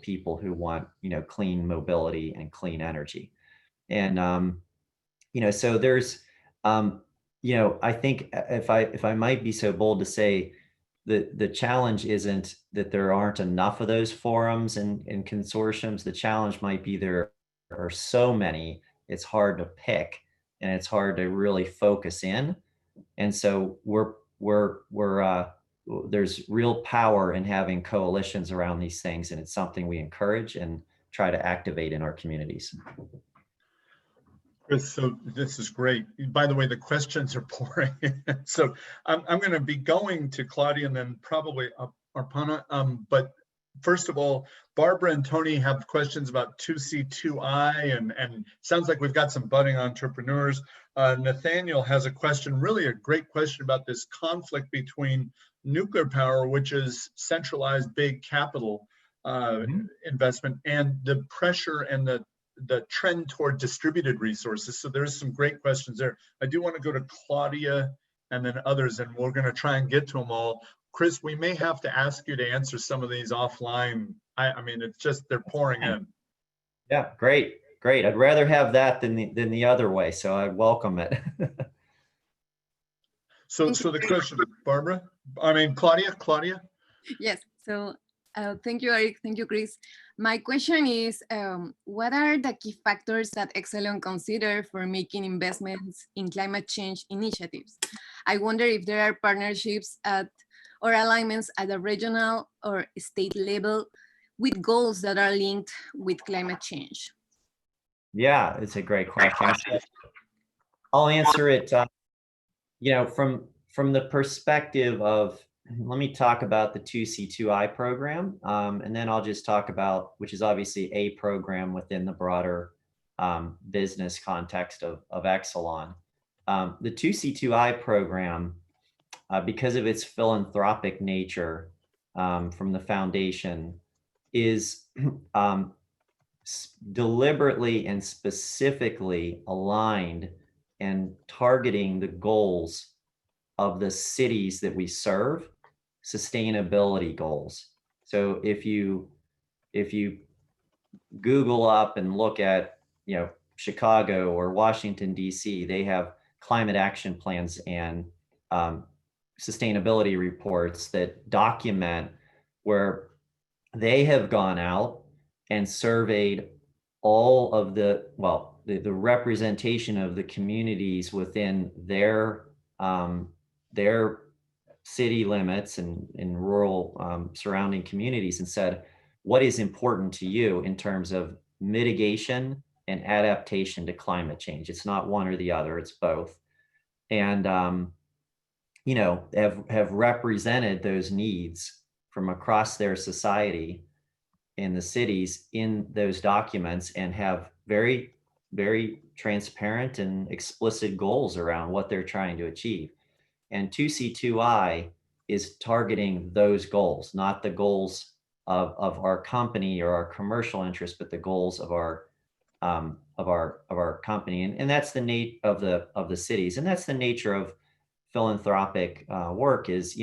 people who want clean mobility and clean energy. And so there's I think if I might be so bold to say, the challenge isn't that there aren't enough of those forums and consortiums. The challenge might be there are so many, it's hard to pick, and it's hard to really focus in. And so there's real power in having coalitions around these things, and it's something we encourage and try to activate in our communities. Chris, so this is great. By the way, the questions are pouring in. So I'm going to be going to Claudia and then probably Arpana. But first of all, Barbara and Tony have questions about 2C2I, and sounds like we've got some budding entrepreneurs. Nathaniel has a question, really a great question, about this conflict between nuclear power, which is centralized big capital investment, and the pressure and the the trend toward distributed resources. So there's some great questions there. I do want to go to Claudia and then others, and we're going to try and get to them all. Chris, we may have to ask you to answer some of these offline. I mean, it's just, they're pouring in. Yeah, great. I'd rather have that than the other way. So I welcome it. So the question, Claudia? Yes. So thank you, Eric. Thank you, Chris. My question is, what are the key factors that Exelon consider for making investments in climate change initiatives? I wonder if there are partnerships or alignments at the regional or state level with goals that are linked with climate change. Yeah, it's a great question. I'll answer it, from the perspective of, let me talk about the 2C2I program, and then I'll just talk about, which is obviously a program within the broader business context of Exelon. The 2C2I program, because of its philanthropic nature from the foundation, is deliberately and specifically aligned and targeting the goals of the cities that we serve, sustainability goals. So if you Google up and look at, Chicago or Washington, DC, they have climate action plans and sustainability reports that document where they have gone out and surveyed all of the representation of the communities within their city limits and in rural surrounding communities, and said, what is important to you in terms of mitigation and adaptation to climate change? It's not one or the other, it's both. And have represented those needs from across their society in the cities in those documents, and have very, very transparent and explicit goals around what they're trying to achieve. And 2C2I is targeting those goals, not the goals of our company or our commercial interests, but the goals of our company. And that's the of the cities. And that's the nature of philanthropic work is,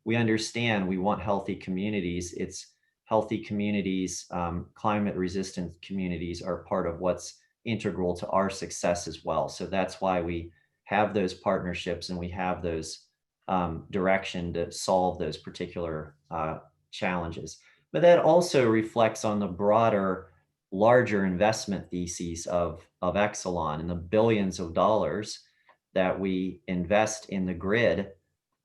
we understand we want healthy communities. It's healthy communities, climate resistant communities are part of what's integral to our success as well. So that's why we have those partnerships and we have those direction to solve those particular challenges. But that also reflects on the broader, larger investment theses of Exelon and the billions of dollars that we invest in the grid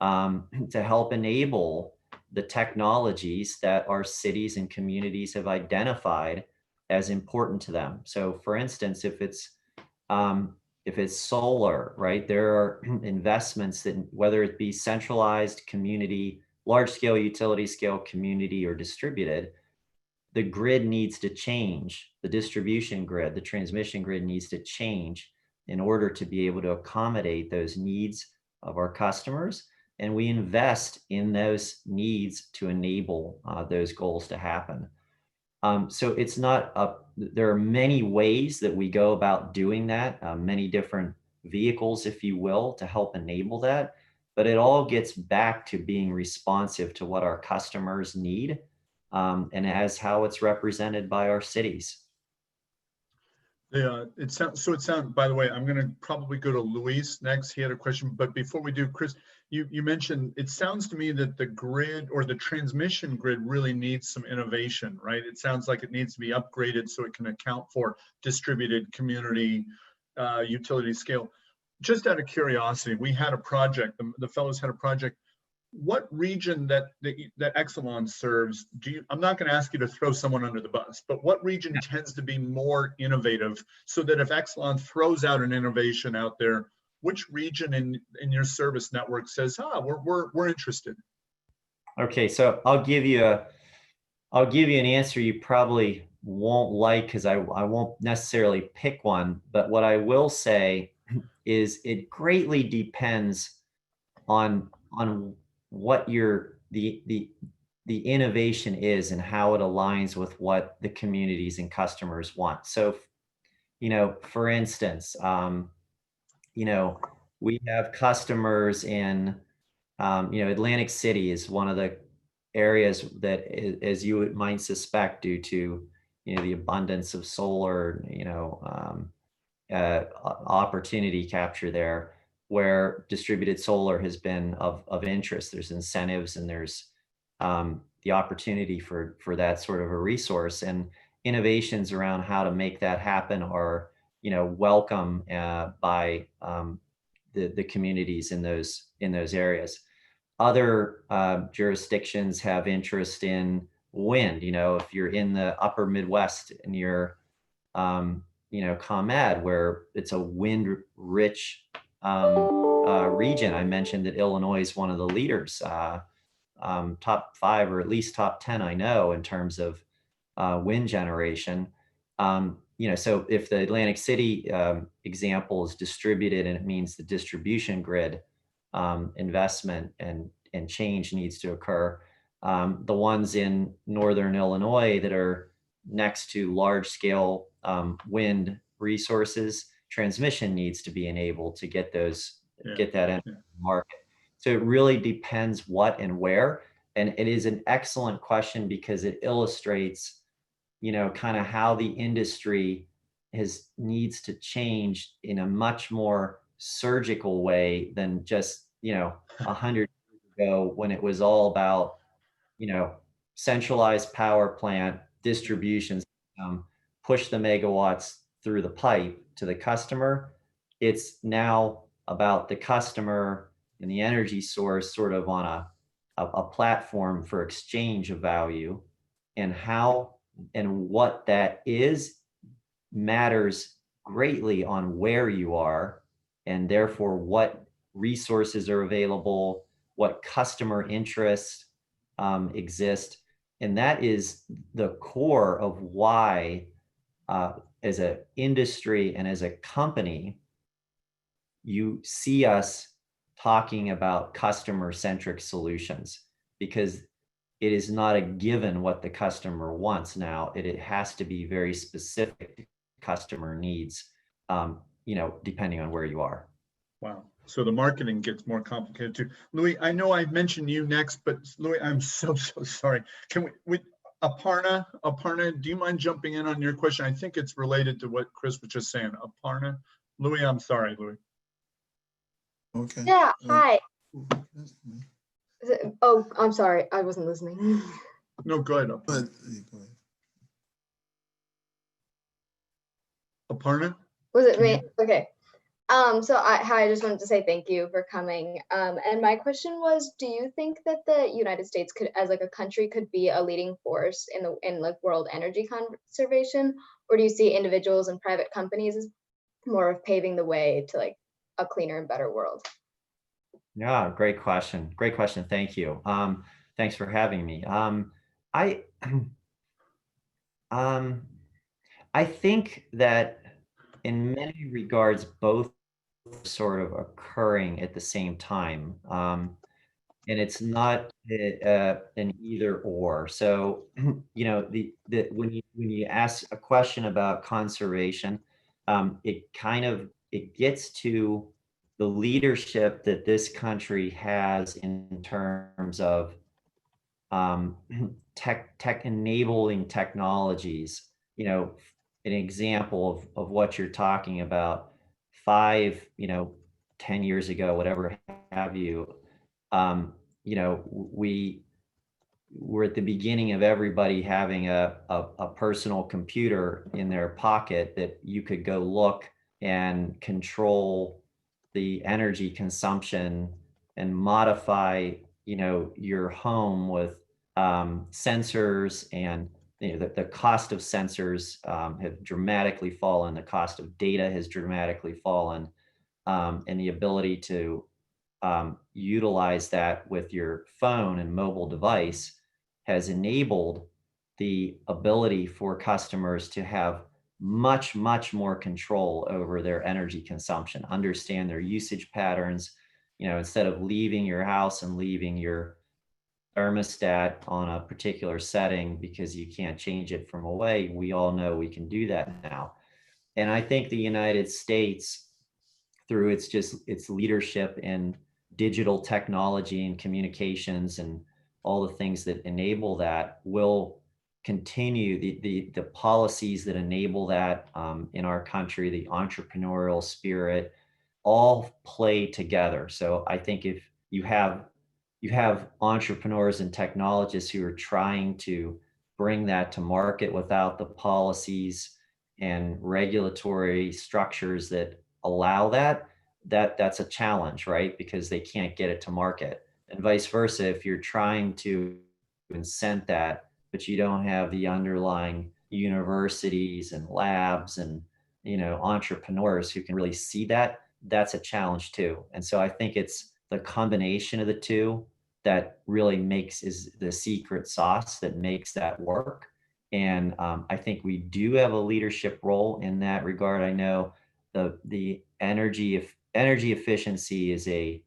to help enable the technologies that our cities and communities have identified as important to them. So for instance, if it's solar, right, there are investments that, whether it be centralized, community, large scale, utility scale, community, or distributed, the grid needs to change. The distribution grid, the transmission grid needs to change in order to be able to accommodate those needs of our customers. And we invest in those needs to enable those goals to happen. So it's not there are many ways that we go about doing that, many different vehicles, if you will, to help enable that. But it all gets back to being responsive to what our customers need, and as how it's represented by our cities. Yeah, it sounds, by the way, I'm going to probably go to Luis next. He had a question, but before we do, Chris, you mentioned, it sounds to me that the grid or the transmission grid really needs some innovation, right? It sounds like it needs to be upgraded so it can account for distributed community utility scale. Just out of curiosity, we had a project, the fellows had a project. What region that Exelon serves, I'm not going to ask you to throw someone under the bus, but what region tends to be more innovative, so that if Exelon throws out an innovation out there, which region in your service network says, we're interested? Okay, so I'll give you an answer you probably won't like, because I won't necessarily pick one, but what I will say is it greatly depends on what the innovation is and how it aligns with what the communities and customers want. So for instance, we have customers in, Atlantic City is one of the areas that, as you might suspect, due to, the abundance of solar, opportunity capture there, where distributed solar has been of interest. There's incentives and there's the opportunity for that sort of a resource, and innovations around how to make that happen are, welcome by the communities in those areas. Other jurisdictions have interest in wind. If you're in the upper Midwest and you're, ComEd, where it's a wind-rich region. I mentioned that Illinois is one of the leaders, top 5 or at least top 10, I know, in terms of wind generation. So if the Atlantic City example is distributed, and it means the distribution grid investment and change needs to occur. The ones in Northern Illinois that are next to large scale wind resources, transmission needs to be enabled to get that into the market. So it really depends what and where. And it is an excellent question because it illustrates, kind of how the industry needs to change in a much more surgical way than just, 100 years ago, when it was all about, centralized power plant distribution system, push the megawatts through the pipe to the customer. It's now about the customer and the energy source sort of on a platform for exchange of value, and how and what that is matters greatly on where you are, and therefore what resources are available, what customer interests exist. And that is the core of why, as an industry and as a company, you see us talking about customer-centric solutions, because it is not a given what the customer wants now. It has to be very specific to customer needs, depending on where you are. Wow. So the marketing gets more complicated too. Louis, I know I mentioned you next, but Louis, I'm so sorry. Can we Aparna, do you mind jumping in on your question? I think it's related to what Chris was just saying. Aparna, Louis, I'm sorry, Louis. Okay. Yeah, hi. Oh, I'm sorry, I wasn't listening. No, go ahead. Go ahead. Aparna? Was it me? Okay. So hi, I just wanted to say thank you for coming. And my question was, do you think that the United States could, as like a country, could be a leading force in like world energy conservation, or do you see individuals and private companies as more of paving the way to like a cleaner and better world? Yeah, great question. Great question. Thank you. Thanks for having me. I think that in many regards, both sort of occurring at the same time. And it's not an either or. So, when you ask a question about conservation, it gets to the leadership that this country has in terms of tech enabling technologies. An example of what you're talking about, 5, 10 years ago, whatever have you, we were at the beginning of everybody having a personal computer in their pocket that you could go look and control the energy consumption and modify, your home with sensors, and the cost of sensors have dramatically fallen. The cost of data has dramatically fallen, and the ability to utilize that with your phone and mobile device has enabled the ability for customers to have much, much more control over their energy consumption, understand their usage patterns. Instead of leaving your house and leaving your thermostat on a particular setting because you can't change it from away, we all know we can do that now. And I think the United States, through its leadership in digital technology and communications and all the things that enable that, will continue the policies that enable that in our country, the entrepreneurial spirit, all play together. So I think if you have entrepreneurs and technologists who are trying to bring that to market without the policies and regulatory structures that allow that's a challenge, right? Because they can't get it to market. And vice versa, if you're trying to incent that, but you don't have the underlying universities and labs and entrepreneurs who can really see that, that's a challenge too. And so I think it's the combination of the two that really is the secret sauce that makes that work. And I think we do have a leadership role in that regard. I know the energy efficiency is a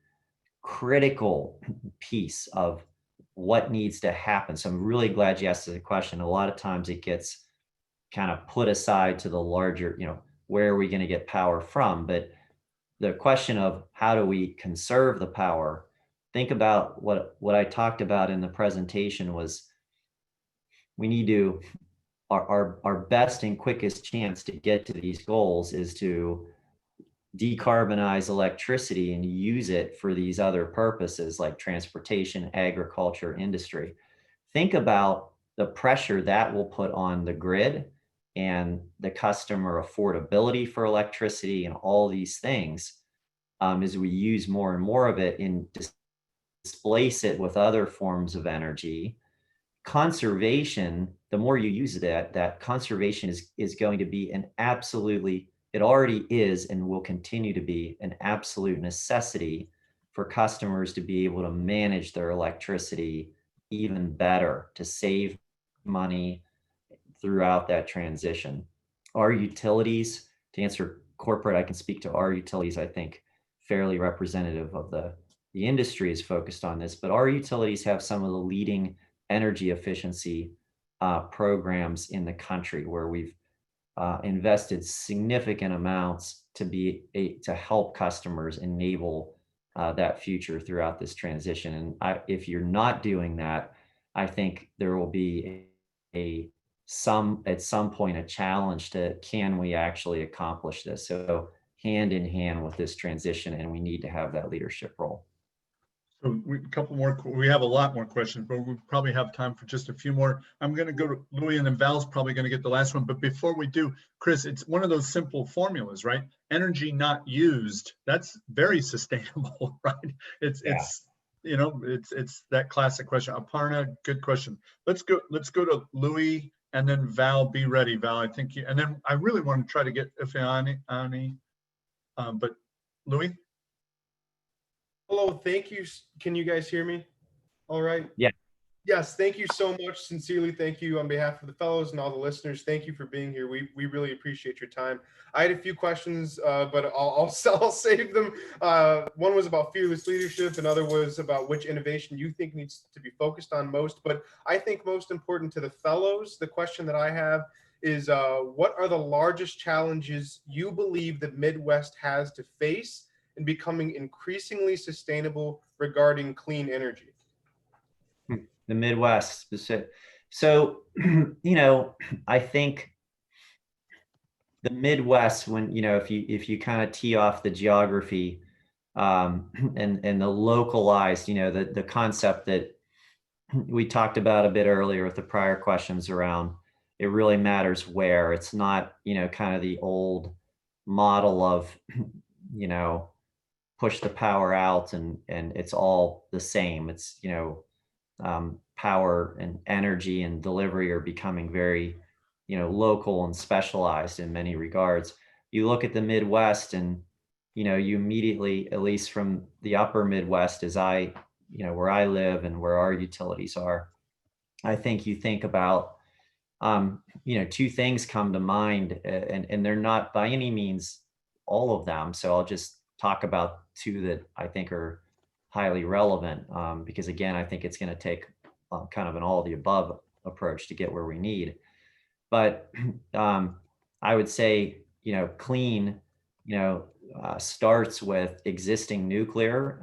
critical piece of what needs to happen. So I'm really glad you asked the question. A lot of times it gets kind of put aside to the larger, where are we going to get power from? But the question of how do we conserve the power, think about what I talked about in the presentation was we need to, our best and quickest chance to get to these goals is to decarbonize electricity and use it for these other purposes like transportation, agriculture, industry. Think about the pressure that will put on the grid and the customer affordability for electricity and all these things as we use more and more of it and displace it with other forms of energy. Conservation, the more you use that conservation is going to be an absolutely, it already is and will continue to be an absolute necessity for customers to be able to manage their electricity even better, to save money throughout that transition. Our utilities, to answer corporate, I can speak to our utilities, I think fairly representative of the industry is focused on this, but our utilities have some of the leading energy efficiency programs in the country where we've invested significant amounts to help customers enable that future throughout this transition. And if you're not doing that, I think there will be at some point a challenge to, can we actually accomplish this? So hand in hand with this transition, and we need to have that leadership role. So we have a lot more questions, but we probably have time for just a few more. I'm going to go to Louis, and then Val's probably going to get the last one. But before we do, Chris, it's one of those simple formulas, right? Energy not used, that's very sustainable, right? It's that classic question. Aparna, good question. Let's go to Louis and then Val. Be ready, Val. I think and then I really want to try to get Ifeani, but Louis. Hello, thank you. Can you guys hear me? All right. Yeah. Yes, thank you so much. Sincerely, thank you on behalf of the fellows and all the listeners. Thank you for being here. We really appreciate your time. I had a few questions, but I'll save them. One was about fearless leadership. Another was about which innovation you think needs to be focused on most. But I think most important to the fellows, the question that I have is, what are the largest challenges you believe the Midwest has to face in becoming increasingly sustainable regarding clean energy? The Midwest specific. So, I think the Midwest, when, if you kind of tee off the geography and the localized, the concept that we talked about a bit earlier with the prior questions around, it really matters where. It's not, kind of the old model of, push the power out and it's all the same. It's, power and energy and delivery are becoming very, local and specialized in many regards. You look at the Midwest and, you immediately, at least from the upper Midwest, as where I live and where our utilities are, I think you think about, two things come to mind, and they're not by any means all of them. So I'll just talk about two that I think are highly relevant, because again, I think it's going to take kind of an all of the above approach to get where we need. But I would say, clean, starts with existing nuclear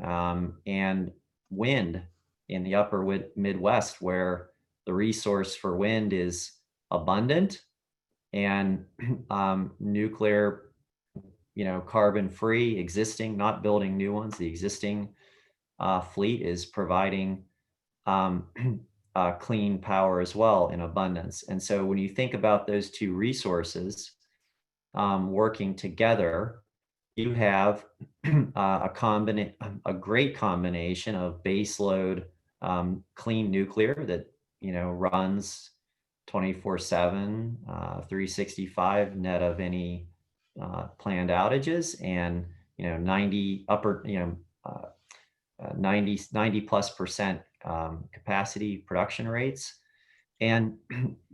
and wind in the upper Midwest, where the resource for wind is abundant, and nuclear, carbon free, existing, not building new ones. The existing fleet is providing clean power as well in abundance. And so when you think about those two resources working together, you have a great combination of baseload clean nuclear that runs 24/7, 365 net of any planned outages, and 90+% capacity production rates. And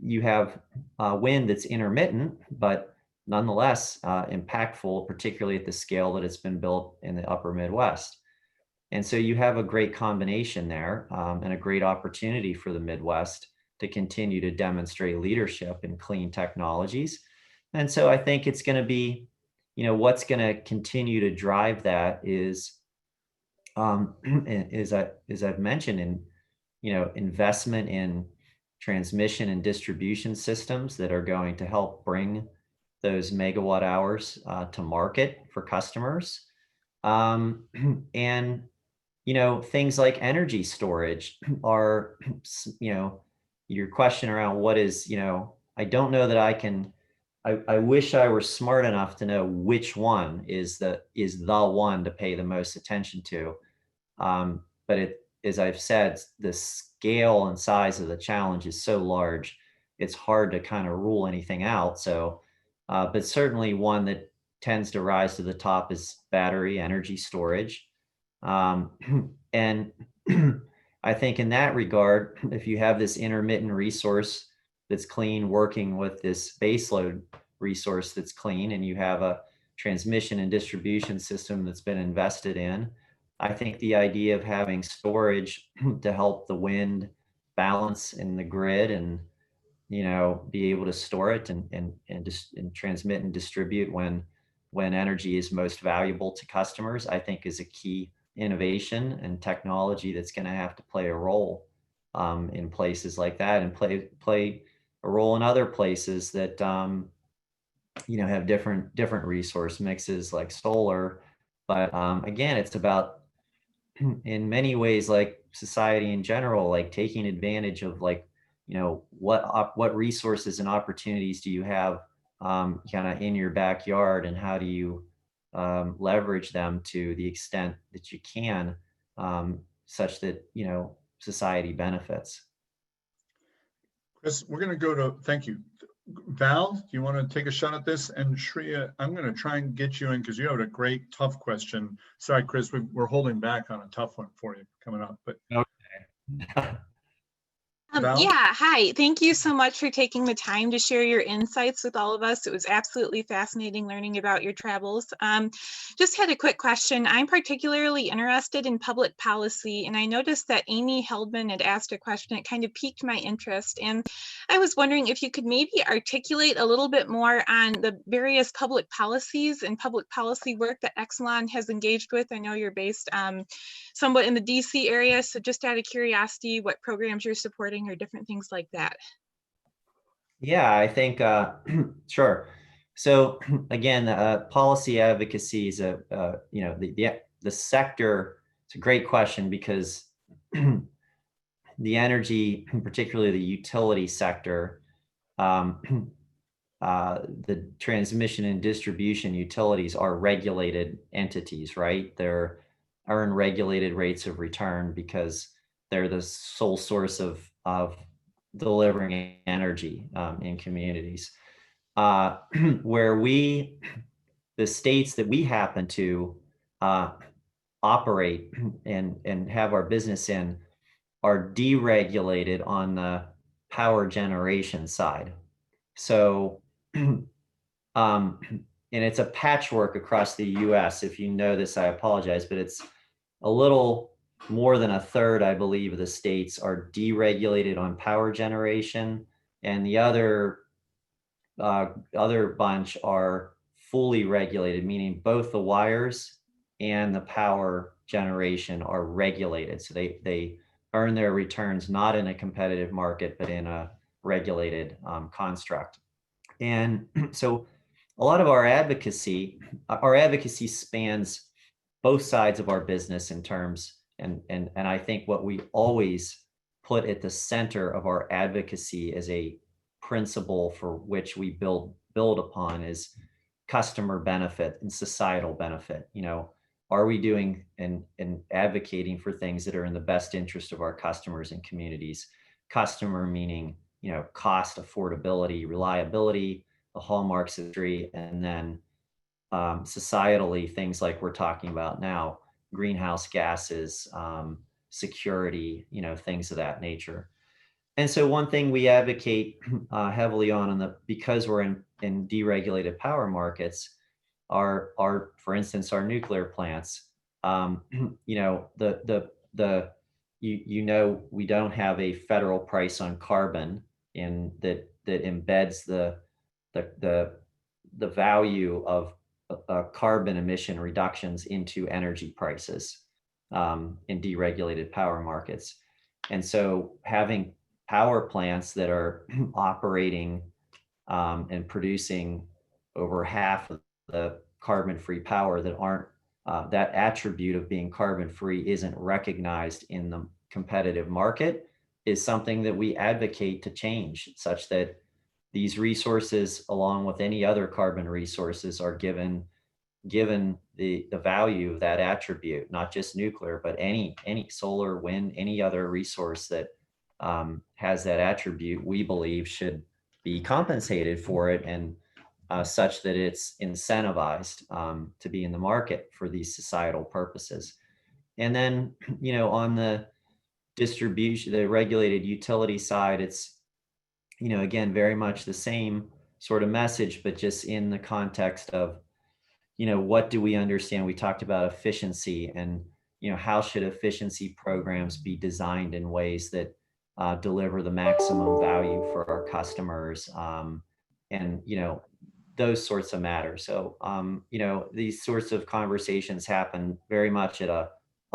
you have wind that's intermittent, but nonetheless impactful, particularly at the scale that it's been built in the upper Midwest. And so you have a great combination there, and a great opportunity for the Midwest to continue to demonstrate leadership in clean technologies. And so I think it's going to be, what's going to continue to drive that is, as I've mentioned, investment in transmission and distribution systems that are going to help bring those megawatt hours to market for customers. And, things like energy storage are, your question around what is, I don't know that I wish I were smart enough to know which one is the one to pay the most attention to. But as I've said, the scale and size of the challenge is so large, it's hard to kind of rule anything out. So, but certainly one that tends to rise to the top is battery energy storage. And I think in that regard, if you have this intermittent resource that's clean working with this baseload resource that's clean, and you have a transmission and distribution system that's been invested in, I think the idea of having storage to help the wind balance in the grid and, be able to store it and transmit and distribute when energy is most valuable to customers, I think is a key innovation and technology that's going to have to play a role in places like that, and play a role in other places that have different resource mixes like solar. But again, it's about, in many ways, like society in general, like taking advantage of what resources and opportunities do you have kind of in your backyard, and how do you leverage them to the extent that you can, such that society benefits. Chris, we're going to go to, thank you. Val, do you want to take a shot at this? And Shreya, I'm going to try and get you in because you have a great, tough question. Sorry, Chris, we're holding back on a tough one for you coming up. But okay. Yeah, hi. Thank you so much for taking the time to share your insights with all of us. It was absolutely fascinating learning about your travels. Just had a quick question. I'm particularly interested in public policy, and I noticed that Amy Heldman had asked a question that kind of piqued my interest. And I was wondering if you could maybe articulate a little bit more on the various public policies and public policy work that Exelon has engaged with. I know you're based somewhat in the DC area, so just out of curiosity, what programs you're supporting or different things like that. Yeah, I think, sure. So again, policy advocacy is the sector. It's a great question because the energy, particularly the utility sector, the transmission and distribution utilities are regulated entities, right? They're earn regulated rates of return because they're the sole source of delivering energy in communities. Where the states that we happen to operate and have our business in are deregulated on the power generation side. So, and it's a patchwork across the US. If you know this, I apologize, but it's a little more than a third, I believe, of the states are deregulated on power generation, and the other bunch are fully regulated, meaning both the wires and the power generation are regulated. So they earn their returns not in a competitive market, but in a regulated construct. And so a lot of our advocacy spans both sides of our business in terms, and I think what we always put at the center of our advocacy as a principle for which we build upon is customer benefit and societal benefit. You know, are we doing and advocating for things that are in the best interest of our customers and communities? Customer meaning, you know, cost, affordability, reliability, the hallmarks of industry, and then societally, things like we're talking about now, greenhouse gases, security, you know, things of that nature. And so one thing we advocate heavily on, because we're in deregulated power markets, are for instance, our nuclear plants. You know, you know, we don't have a federal price on carbon that embeds the value of carbon emission reductions into energy prices in deregulated power markets. And so having power plants that are operating and producing over half of the carbon-free power that aren't, that attribute of being carbon-free isn't recognized in the competitive market, is something that we advocate to change, such that these resources, along with any other carbon resources, are given the value of that attribute, not just nuclear, but any solar, wind, any other resource that has that attribute, we believe should be compensated for it, and such that it's incentivized to be in the market for these societal purposes. And then, you know, on the distribution, the regulated utility side, it's, you know, again, very much the same sort of message, but just in the context of, you know, what do we understand? We talked about efficiency, and, you know, how should efficiency programs be designed in ways that deliver the maximum value for our customers, and, you know, those sorts of matters. So, you know, these sorts of conversations happen very much at a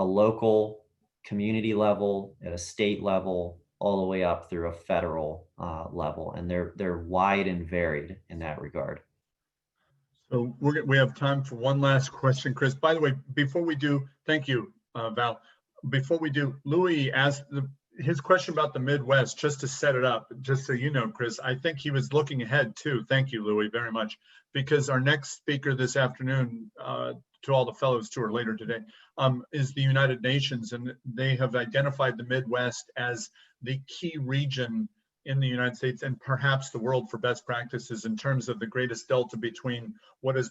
local community level, at a state level, all the way up through a federal level, and they're wide and varied in that regard. So we have time for one last question, Chris. By the way, before we do, thank you, Val. Before we do, Louis asked his question about the Midwest, just to set it up, just so you know, Chris, I think he was looking ahead too. Thank you, Louis, very much, because our next speaker this afternoon, to all the fellows who are later today, is the United Nations, and they have identified the Midwest as the key region in the United States and perhaps the world for best practices in terms of the greatest delta between what is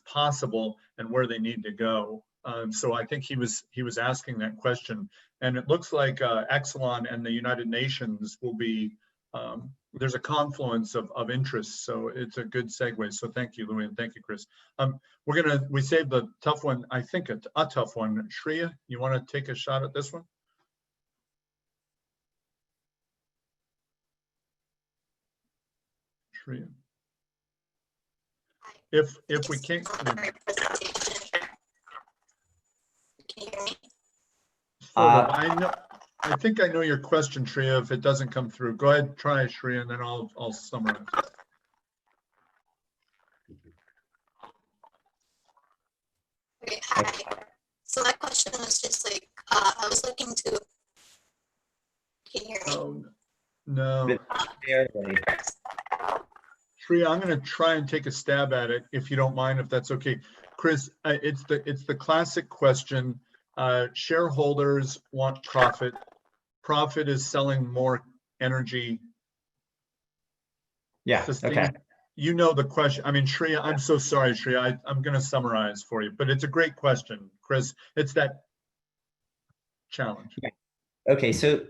possible and where they need to go. So I think he was asking that question, and it looks like Exelon and the United Nations will be, there's a confluence of interests, so it's a good segue. So thank you, Louis, and thank you, Chris. We saved the tough one, I think a tough one. Shreya, you want to take a shot at this one? Shreya. If we can't. I think I know your question, Shreya. If it doesn't come through, go ahead, try, Shreya, and then I'll summarize. Okay, hi. So my question was just like, I was looking to. Can you hear me? Oh, no. Shreya, I'm going to try and take a stab at it, if you don't mind, if that's okay. Chris, it's the classic question. Shareholders want profit. Profit is selling more energy. Yeah, okay. You know the question. I mean, Shreya, I'm so sorry, Shreya. I'm going to summarize for you, but it's a great question, Chris. It's that challenge. Yeah. Okay, so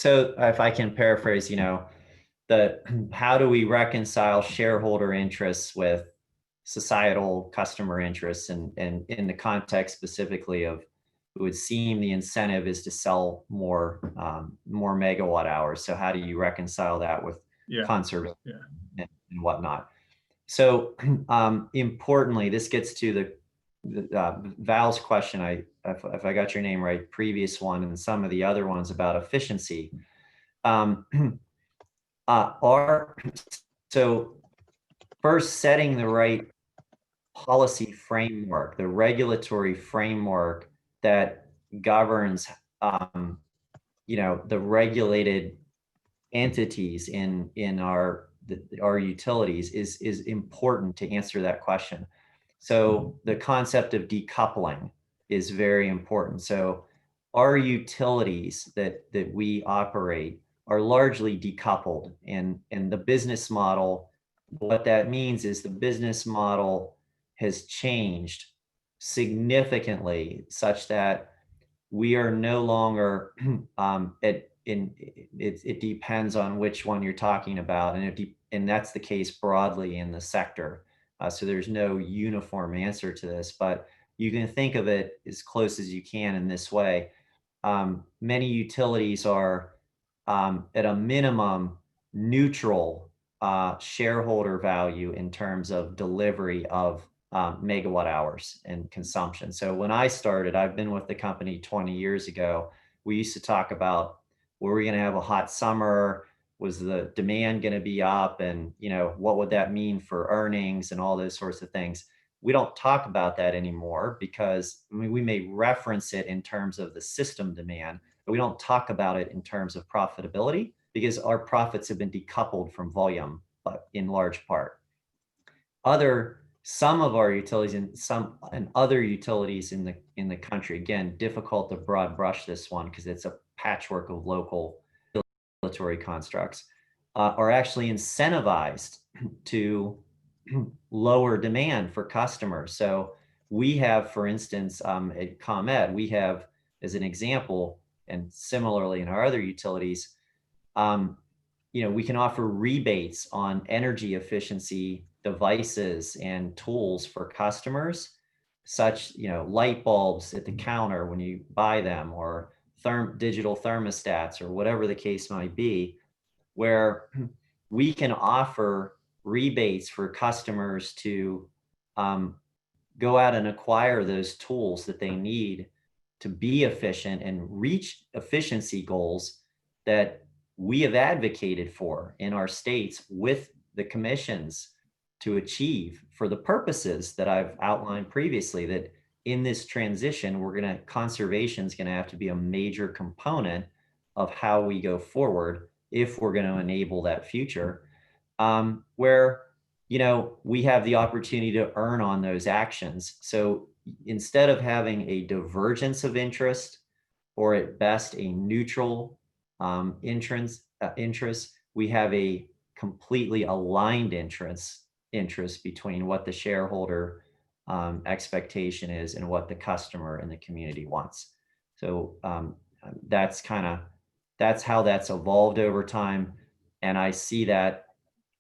if I can paraphrase, you know, how do we reconcile shareholder interests with societal customer interests, and in the context specifically of, it would seem the incentive is to sell more megawatt hours. So how do you reconcile that with conservation and whatnot? So importantly, this gets to Val's question, if I got your name right, previous one, and some of the other ones about efficiency. So first, setting the right policy framework, the regulatory framework that governs, the regulated entities in our utilities is important to answer that question. So the concept of decoupling is very important. So our utilities that we operate are largely decoupled, and the business model, what that means is the business model has changed significantly such that we are no longer it depends on which one you're talking about, and that's the case broadly in the sector. So there's no uniform answer to this, but you can think of it as close as you can in this way. Many utilities are at a minimum neutral shareholder value in terms of delivery of megawatt hours and consumption. So when I started, I've been with the company 20 years ago, we used to talk about, were we going to have a hot summer? Was the demand going to be up? And, what would that mean for earnings and all those sorts of things? We don't talk about that anymore because we may reference it in terms of the system demand, but we don't talk about it in terms of profitability because our profits have been decoupled from volume, in large part. Some of our utilities and other utilities in the country, again, difficult to broad brush this one because it's a patchwork of local regulatory constructs, are actually incentivized to lower demand for customers. So we have, for instance, at ComEd, we have, as an example, and similarly in our other utilities, we can offer rebates on energy efficiency devices and tools for customers, such, light bulbs at the counter when you buy them, or digital thermostats, or whatever the case might be, where we can offer rebates for customers to go out and acquire those tools that they need to be efficient and reach efficiency goals that we have advocated for in our states with the commissions to achieve for the purposes that I've outlined previously, that in this transition, conservation is going to have to be a major component of how we go forward if we're going to enable that future, where, we have the opportunity to earn on those actions. So instead of having a divergence of interest, or at best a neutral interest, we have a completely aligned interest between what the shareholder expectation is and what the customer and the community wants. So that's how that's evolved over time. And I see that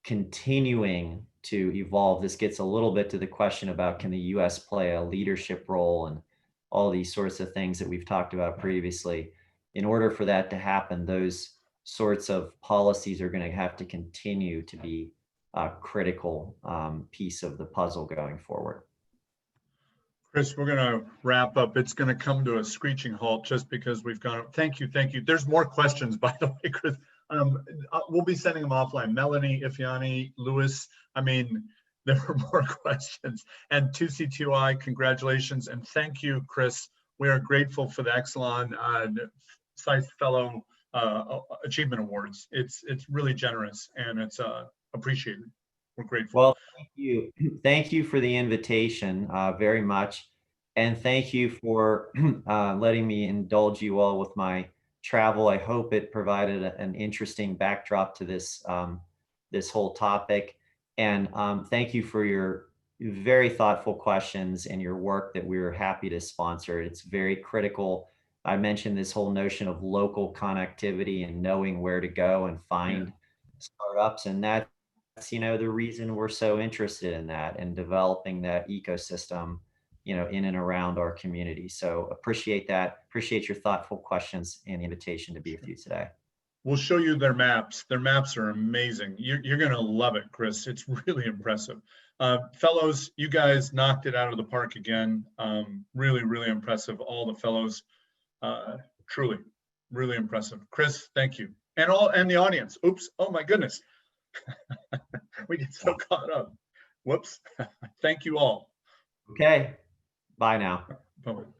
continuing to evolve. This gets a little bit to the question about, can the US play a leadership role and all these sorts of things that we've talked about previously. In order for that to happen, those sorts of policies are going to have to continue to be a critical piece of the puzzle going forward. Chris, we're going to wrap up. It's going to come to a screeching halt just because we've gone. Thank you. There's more questions, by the way, Chris. We'll be sending them offline. Melanie, Ifeanyi, Lewis. There were more questions. And 2C2I, congratulations. And thank you, Chris. We are grateful for the Exelon SISE Fellow Achievement Awards. It's really generous and it's appreciated. We're grateful. Well, thank you. Thank you for the invitation very much. And thank you for letting me indulge you all with my travel. I hope it provided an interesting backdrop to this, this whole topic. And thank you for your very thoughtful questions and your work that we were happy to sponsor. It's very critical. I mentioned this whole notion of local connectivity and knowing where to go and find startups. And that's, the reason we're so interested in that and developing that ecosystem, in and around our community. So appreciate that. Appreciate your thoughtful questions and the invitation to be with you today. we'll show you their maps. Their maps are amazing. You're going to love it, Chris. It's really impressive. Fellows, you guys knocked it out of the park again. Really, really impressive. All the fellows, truly, really impressive. Chris, thank you. And the audience. Oops. Oh my goodness. We get so caught up. Whoops. Thank you all. Okay. Bye now. Bye-bye.